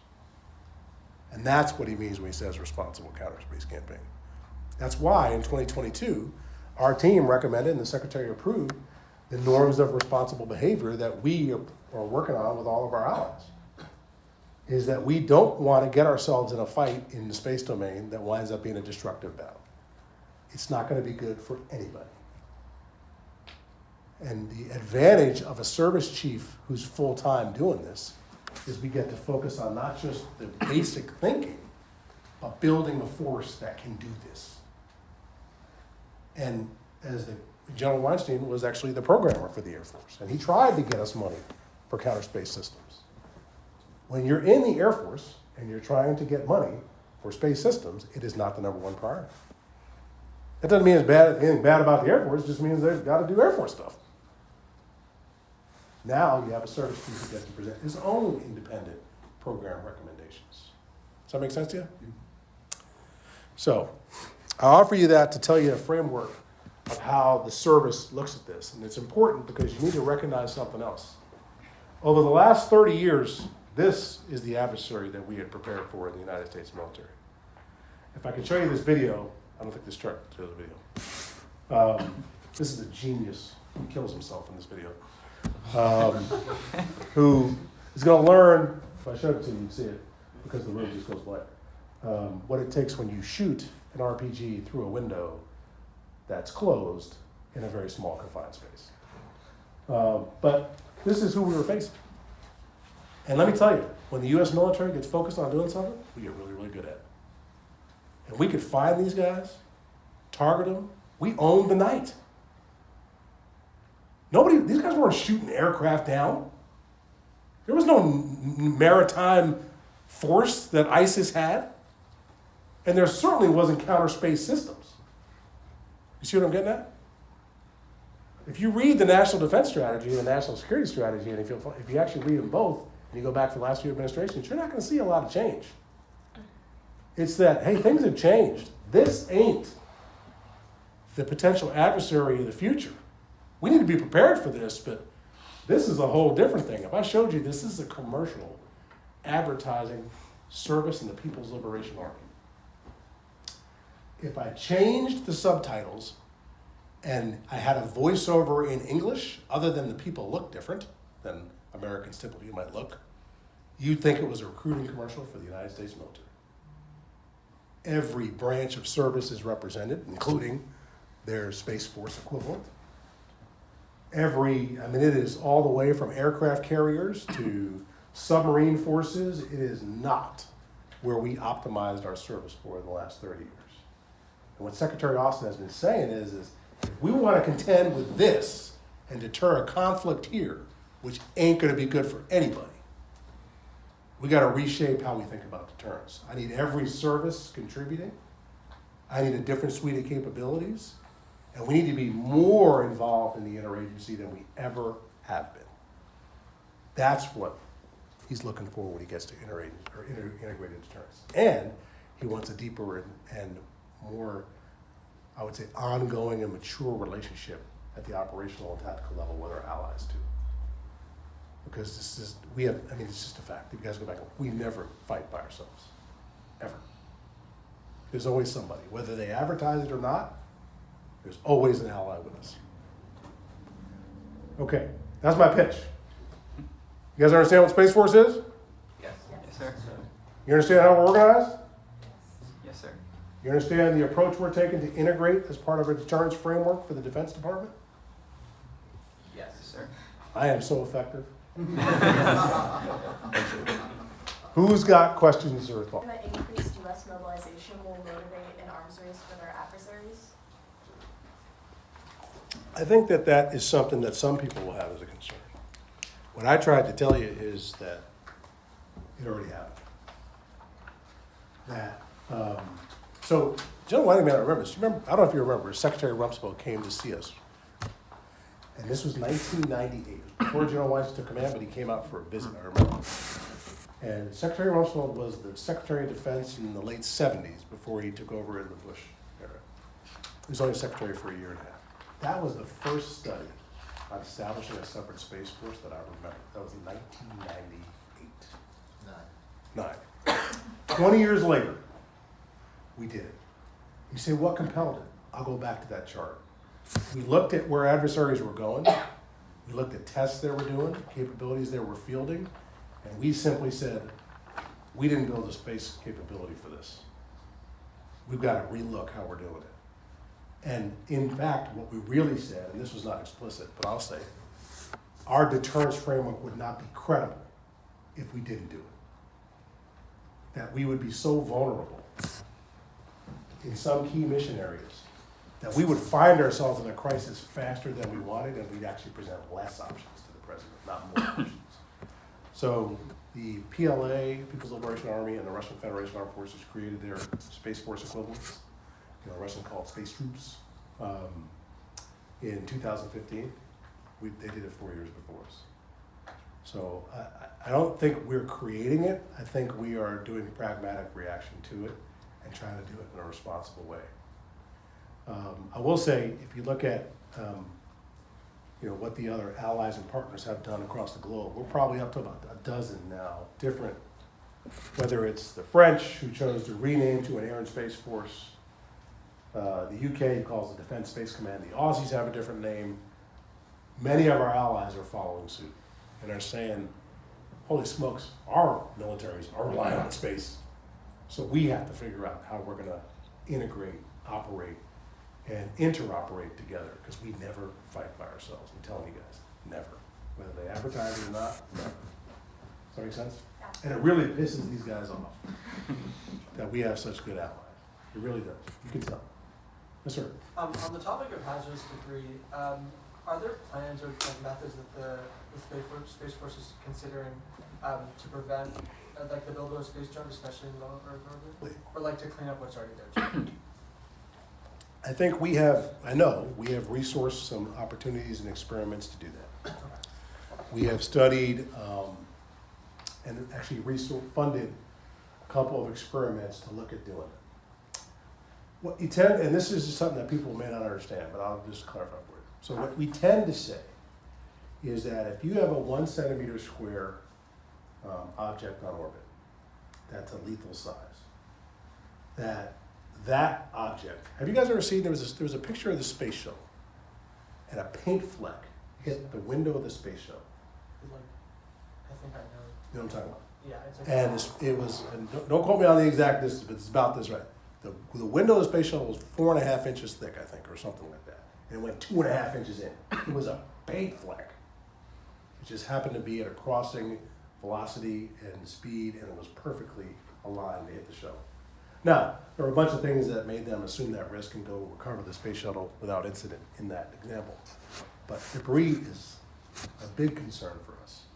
And that's what he means when he says responsible counter space campaign. That's why in 2022, our team recommended and the Secretary approved the norms of responsible behavior that we are working on with all of our allies. Is that we don't want to get ourselves in a fight in the space domain that winds up being a destructive battle. It's not going to be good for anybody. And the advantage of a service chief who's full-time doing this is we get to focus on not just the basic thinking, but building a force that can do this. And as the General Weinstein was actually the programmer for the Air Force, and he tried to get us money for counter space systems. When you're in the Air Force and you're trying to get money for space systems, it is not the number one priority. That doesn't mean it's anything bad about the Air Force, it just means they've got to do Air Force stuff. Now you have a service chief who gets to present his own independent program recommendations. Does that make sense to you? So I offer you that to tell you a framework of how the service looks at this. And it's important because you need to recognize something else. Over the last 30 years, this is the adversary that we had prepared for in the United States military. If I can show you this video, I don't think this chart shows the video. This is a genius. He kills himself in this video. Who is going to learn, if I show it to you, you'd see it, because the room just goes black, what it takes when you shoot an RPG through a window that's closed in a very small confined space. But this is who we were facing. And let me tell you, when the U.S. military gets focused on doing something, we get really, really good at it. And we could find these guys, target them. We owned the night. These guys weren't shooting aircraft down. There was no maritime force that ISIS had. And there certainly wasn't counter space systems. You see what I'm getting at? If you read the National Defense Strategy and the National Security Strategy, and if you actually read them both, and you go back to the last few administrations, you're not going to see a lot of change. It's that, hey, things have changed. This ain't the potential adversary of the future. We need to be prepared for this, but this is a whole different thing. If I showed you this is a commercial advertising service in the People's Liberation Army. If I changed the subtitles and I had a voiceover in English, other than the people look different than Americans typically might look, you'd think it was a recruiting commercial for the United States military. Every branch of service is represented, including their Space Force equivalent. It is all the way from aircraft carriers to submarine forces. It is not where we optimized our service for in the last 30 years. And what Secretary Austin has been saying is if we want to contend with this and deter a conflict here, which ain't going to be good for anybody, we got to reshape how we think about deterrence. I need every service contributing. I need a different suite of capabilities. And we need to be more involved in the interagency than we ever have been. That's what he's looking for when he gets to integrated deterrence. And he wants a deeper and more, I would say, ongoing and mature relationship at the operational and tactical level with our allies too. Because it's just a fact. If you guys go back, we never fight by ourselves, ever. There's always somebody, whether they advertise it or not. There's always an ally with us. Okay, that's my pitch. You guys understand what Space Force is? Yes, sir. You understand how we're organized? Yes, sir. You understand the approach we're taking to integrate as part of a deterrence framework for the Defense Department? Yes, sir. I am so effective. Who's got questions or thoughts? And that increased U.S. mobilization will motivate an arms race for their adversaries? I think that is something that some people will have as a concern. What I tried to tell you is that it already happened. So General Whiting, I remember this. I don't know if you remember, Secretary Rumsfeld came to see us. And this was 1998, before General Whiting took command, but he came out for a visit, I remember. And Secretary Rumsfeld was the Secretary of Defense in the late 70s before he took over in the Bush era. He was only Secretary for a year and a half. That was the first study on establishing a separate space force that I remember. That was in 1998. 20 years later, we did it. You say, what compelled it? I'll go back to that chart. We looked at where adversaries were going. We looked at tests they were doing, capabilities they were fielding, and we simply said, we didn't build a space capability for this. We've got to relook how we're doing it. And in fact, what we really said, and this was not explicit, but I'll say it, our deterrence framework would not be credible if we didn't do it. That we would be so vulnerable in some key mission areas that we would find ourselves in a crisis faster than we wanted, and we'd actually present less options to the president, not more options. So the PLA, People's Liberation Army, and the Russian Federation Armed Forces created their Space Force equivalents, Russian called space troops, in 2015. They did it 4 years before us. So I don't think we're creating it. I think we are doing a pragmatic reaction to it and trying to do it in a responsible way. I will say, if you look at what the other allies and partners have done across the globe, we're probably up to about a dozen now, different, whether it's the French, who chose to rename to an Air and Space Force, the UK calls the Defense Space Command, the Aussies have a different name. Many of our allies are following suit and are saying, holy smokes, our militaries are relying on space. So we have to figure out how we're going to integrate, operate, and interoperate together, because we never fight by ourselves. I'm telling you guys, never. Whether they advertise it or not, never. Does that make sense? Yeah. And it really pisses these guys off that we have such good allies. It really does. You can tell. Yes, sir. On the topic of hazardous debris, are there plans or methods that the Space Force is considering to prevent the build of a space junk, especially in low Earth orbit, or to clean up what's already there too? I think we have resourced some opportunities and experiments to do that. We have studied and actually funded a couple of experiments to look at doing it. What you tend, and this is just something that people may not understand, but I'll just clarify for you. So what we tend to say is that if you have a 1 centimeter square object on orbit, that's a lethal size. That object, have you guys ever seen, there was a picture of the space shuttle, and a paint fleck hit the window of the space shuttle. I think I know. You know what I'm talking about? Yeah, it's And it was, and don't quote me on the exact distance, but it's about this right. The window of the space shuttle was 4.5 inches thick, I think, or something like that. And it went 2.5 inches in. It was a paint fleck. It just happened to be at a crossing velocity and speed, and it was perfectly aligned to hit the shuttle. Now, there were a bunch of things that made them assume that risk and go recover the space shuttle without incident in that example. But debris is a big concern for us.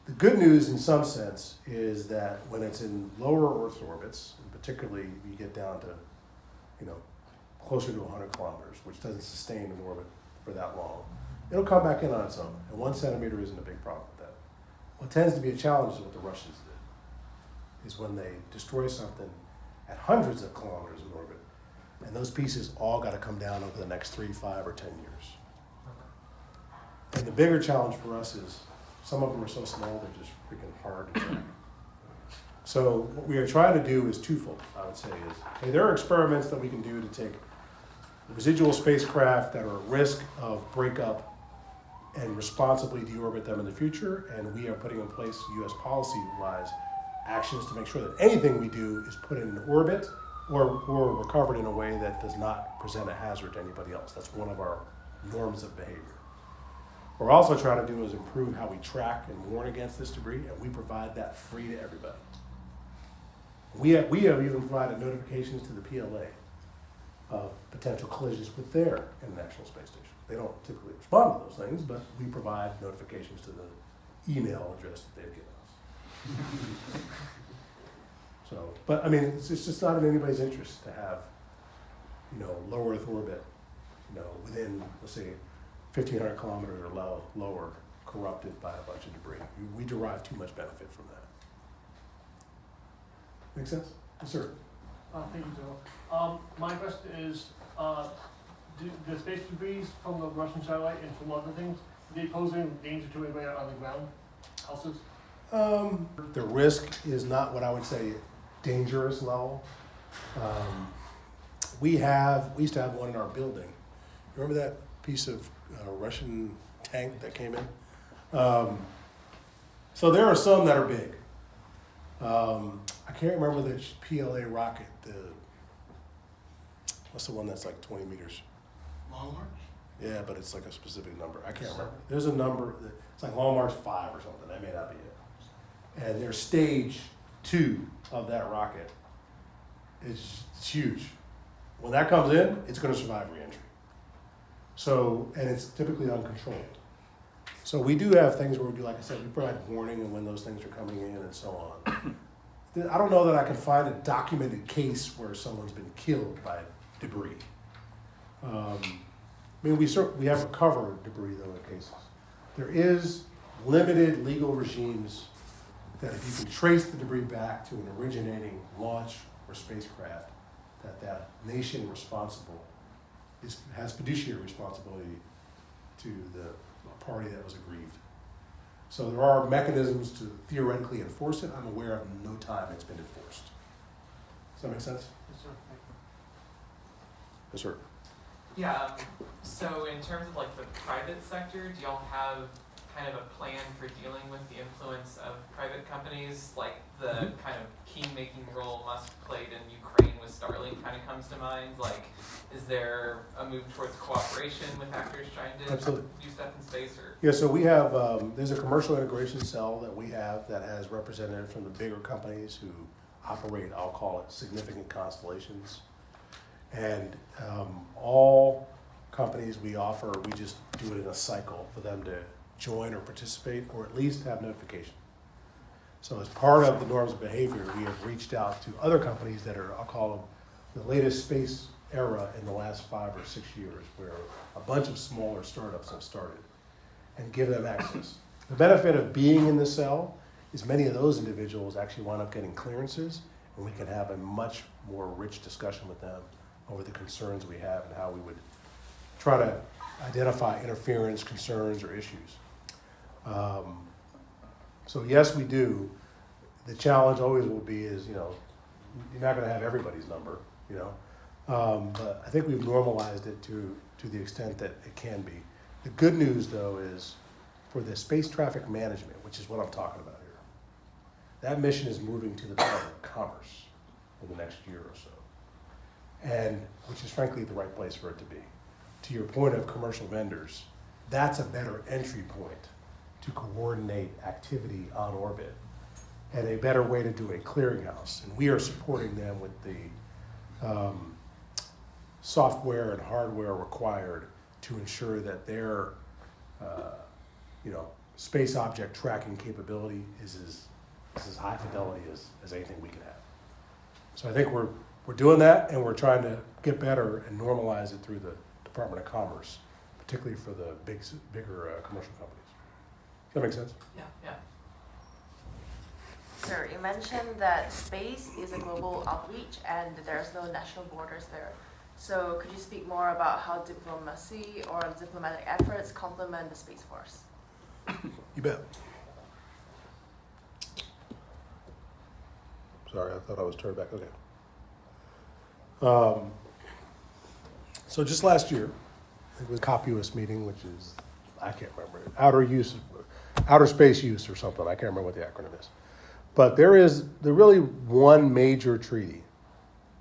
The good news, in some sense, is that when it's in lower Earth orbits, and particularly you get down to, closer to 100 kilometers, which doesn't sustain an orbit for that long, it'll come back in on its own. And 1 centimeter isn't a big problem with that. What tends to be a challenge is what the Russians did, is when they destroy something at hundreds of kilometers in orbit, and those pieces all got to come down over the next 3, 5, or 10 years. And the bigger challenge for us is some of them are so small they're just freaking hard to track. So what we are trying to do is twofold, I would say, is, hey, there are experiments that we can do to take residual spacecraft that are at risk of breakup and responsibly deorbit them in the future, and we are putting in place, U.S. policy-wise, actions to make sure that anything we do is put in orbit or recovered in a way that does not present a hazard to anybody else. That's one of our norms of behavior. What we're also trying to do is improve how we track and warn against this debris, and we provide that free to everybody. We have even provided notifications to the PLA of potential collisions with their International Space Station. They don't typically respond to those things, but we provide notifications to the email address that they've given us. So, but I mean, it's just not in anybody's interest to have, low Earth orbit, within, let's say, 1,500 kilometers or lower, corrupted by a bunch of debris. We derive too much benefit from that. Make sense? Yes, sir. Thank you, Joe. My question is, do the space debris from the Russian satellite and from other things, do they pose any danger to anybody on the ground houses? The risk is not what I would say dangerous level. We used to have one in our building. Remember that piece of Russian tank that came in? So there are some that are big. I can't remember the PLA rocket. What's the one that's like 20 meters? Long March? Yeah, but it's like a specific number. I can't remember. There's a number. It's like Long March 5 or something. That may not be it. And there's stage 2 of that rocket. It's huge. When that comes in, it's going to survive reentry. So, and it's typically uncontrolled. So we do have things where we do, like I said, we provide warning and when those things are coming in and so on. I don't know that I can find a documented case where someone's been killed by debris. I mean, we have recovered debris though in cases. There is limited legal regimes that if you can trace the debris back to an originating launch or spacecraft, that nation responsible has fiduciary responsibility to the party that was aggrieved. So there are mechanisms to theoretically enforce it. I'm aware of no time it's been enforced. Does that make sense? Yes, sir. Thank you. Yes, sir. Yeah, so in terms of like the private sector, do y'all have kind of a plan for dealing with the influence of private companies? Like the kind of key-making role Musk played in Ukraine with Starlink kind of comes to mind. Like, is there a move towards cooperation with actors trying to Absolutely. do stuff in space? Or Yeah, so we have, there's a commercial integration cell that we have that has representatives from the bigger companies who operate, I'll call it, significant constellations. And all companies we offer, we just do it in a cycle for them to join or participate or at least have notification. So as part of the norms of behavior, we have reached out to other companies that are, I'll call them, the latest space era in the last 5 or 6 years, where a bunch of smaller startups have started, and give them access. The benefit of being in the cell is many of those individuals actually wind up getting clearances, and we can have a much more rich discussion with them over the concerns we have and how we would try to identify interference, concerns, or issues. So yes, we do. The challenge always will be is, you're not going to have everybody's number, but I think we've normalized it to the extent that it can be. The good news, though, is for the space traffic management, which is what I'm talking about here, that mission is moving to the Department of Commerce in the next year or so, and which is frankly the right place for it to be. To your point of commercial vendors, that's a better entry point to coordinate activity on orbit and a better way to do a clearinghouse. And we are supporting them with the software and hardware required to ensure that their space object tracking capability is as high fidelity as anything we can have. So I think we're doing that, and we're trying to get better and normalize it through the Department of Commerce, particularly for the bigger commercial companies. Does that make sense? yeah. Sir, you mentioned that space is a global outreach and there's no national borders there. So could you speak more about how diplomacy or diplomatic efforts complement the Space Force? You bet. Sorry, I thought I was turned back. Okay. So just last year, it was a COPUOS meeting, which is, I can't remember, outer space use or something. I can't remember what the acronym is. But there really one major treaty.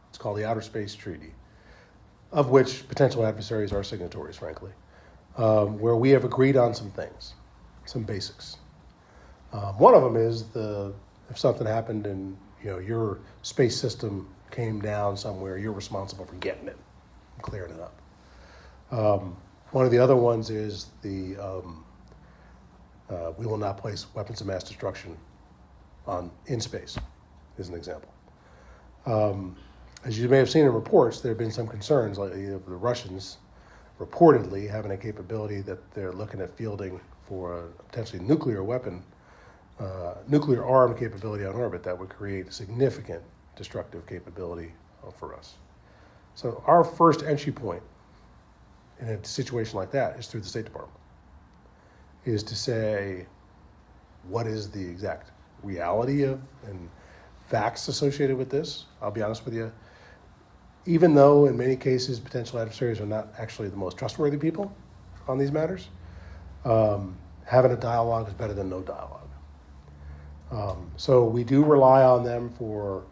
It's called the Outer Space Treaty, of which potential adversaries are signatories, frankly, where we have agreed on some things, some basics. One of them is if something happened and your space system came down somewhere, you're responsible for getting it, and clearing it up. One of the other ones is we will not place weapons of mass destruction in space, is an example. As you may have seen in reports, there have been some concerns lately of the Russians reportedly having a capability that they're looking at fielding for a potentially nuclear weapon, nuclear armed capability on orbit that would create significant destructive capability for us. So our first entry point in a situation like that is through the State Department, is to say, what is the exact reality of and facts associated with this? I'll be honest with you. Even though in many cases potential adversaries are not actually the most trustworthy people on these matters, having a dialogue is better than no dialogue. So we do rely on them for,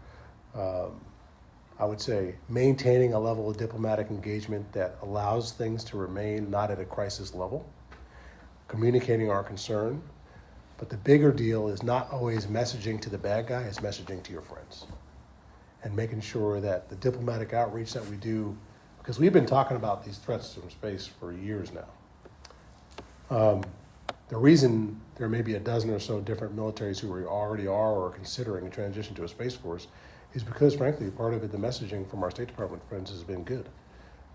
I would say, maintaining a level of diplomatic engagement that allows things to remain not at a crisis level, communicating our concern. But the bigger deal is not always messaging to the bad guy, it's messaging to your friends. And making sure that the diplomatic outreach that we do, because we've been talking about these threats from space for years now. The reason there may be a dozen or so different militaries who already are or considering a transition to a space force is because, frankly, part of it, the messaging from our State Department friends has been good.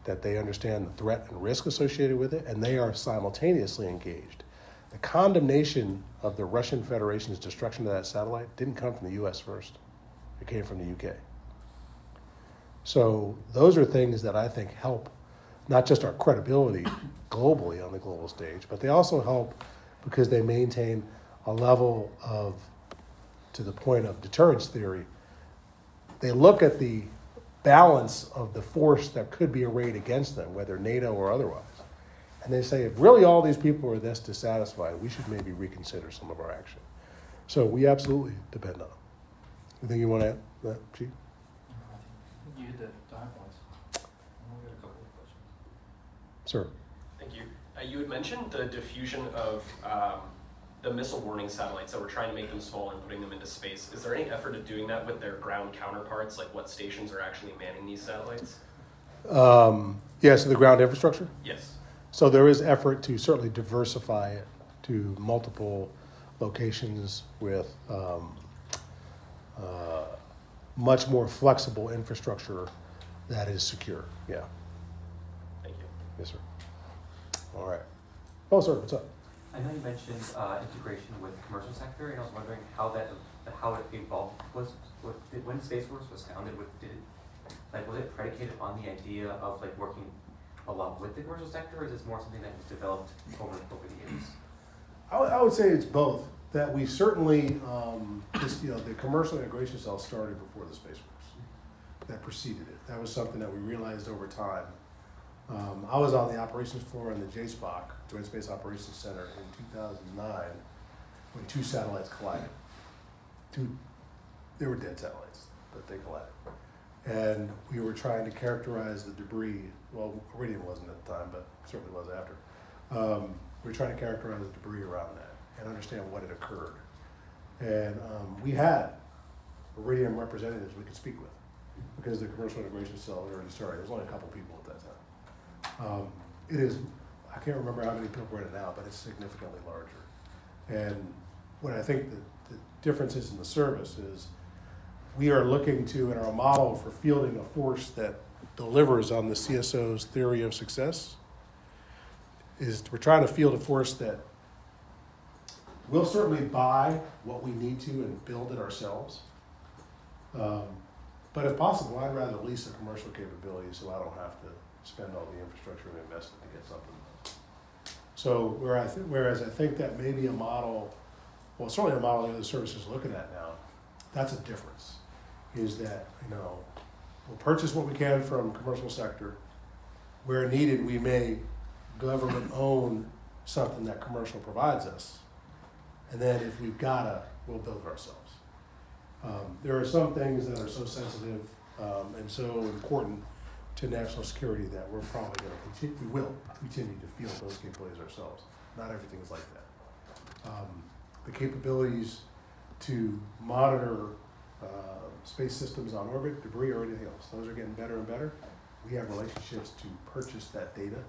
That they understand the threat and risk associated with it, and they are simultaneously engaged. The condemnation of the Russian Federation's destruction of that satellite didn't come from the US first. It came from the UK. So those are things that I think help not just our credibility globally on the global stage, but they also help because they maintain a level of, to the point of deterrence theory, they look at the balance of the force that could be arrayed against them, whether NATO or otherwise. And they say, if really all these people are this dissatisfied, we should maybe reconsider some of our action. So we absolutely depend on them. Anything you want to add to that, Chief? You hit the high points. I've got a couple of questions. Sir. Thank you. You had mentioned the diffusion of the missile warning satellites that we're trying to make them small and putting them into space. Is there any effort of doing that with their ground counterparts, like what stations are actually manning these satellites? Yeah, so the ground infrastructure? Yes. So there is effort to certainly diversify it to multiple locations with much more flexible infrastructure that is secure. Yeah. Thank you. Yes, sir. All right. Oh, sir, what's up? I know you mentioned integration with the commercial sector, and I was wondering how it evolved. When Space Force was founded, was it predicated on the idea of working a lot with the commercial sector, or is this more something that was developed over the years? I would say it's both. That we certainly, the commercial integration cell started before the Space Force. That preceded it. That was something that we realized over time. I was on the operations floor in the JSPOC, Joint Space Operations Center, in 2009 when two satellites collided. They were dead satellites, but they collided. And we were trying to characterize the debris. Well, iridium wasn't at the time, but certainly was after. We were trying to characterize the debris around that and understand what had occurred. And we had iridium representatives we could speak with because the commercial integration cell had already started. There was only a couple people at that time. It is, I can't remember how many people are in it now, but it's significantly larger. And what I think the difference is in the service is we are looking to, in our model for fielding a force that delivers on the CSO's theory of success, is we're trying to field a force that we'll certainly buy what we need to and build it ourselves. But if possible, I'd rather lease a commercial capability so I don't have to spend all the infrastructure and investment to get something done. So whereas I think that may be a model, well, certainly a model the other services are looking at now, that's a difference. Is that, we'll purchase what we can from commercial sector. Where needed, we may government own something that commercial provides us. And then if we've gotta, we'll build it ourselves. There are some things that are so sensitive and so important to national security that we're probably going to continue, we will continue to field those capabilities ourselves. Not everything is like that. The capabilities to monitor space systems on orbit, debris, or anything else, those are getting better and better. We have relationships to purchase that data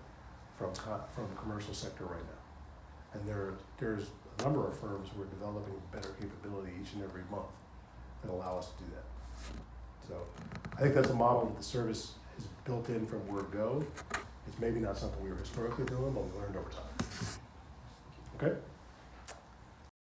from the commercial sector right now. And there's a number of firms who are developing better capability each and every month that allow us to do that. So I think that's a model that the service is built in from word go. It's maybe not something we were historically doing, but we learned over time. Okay?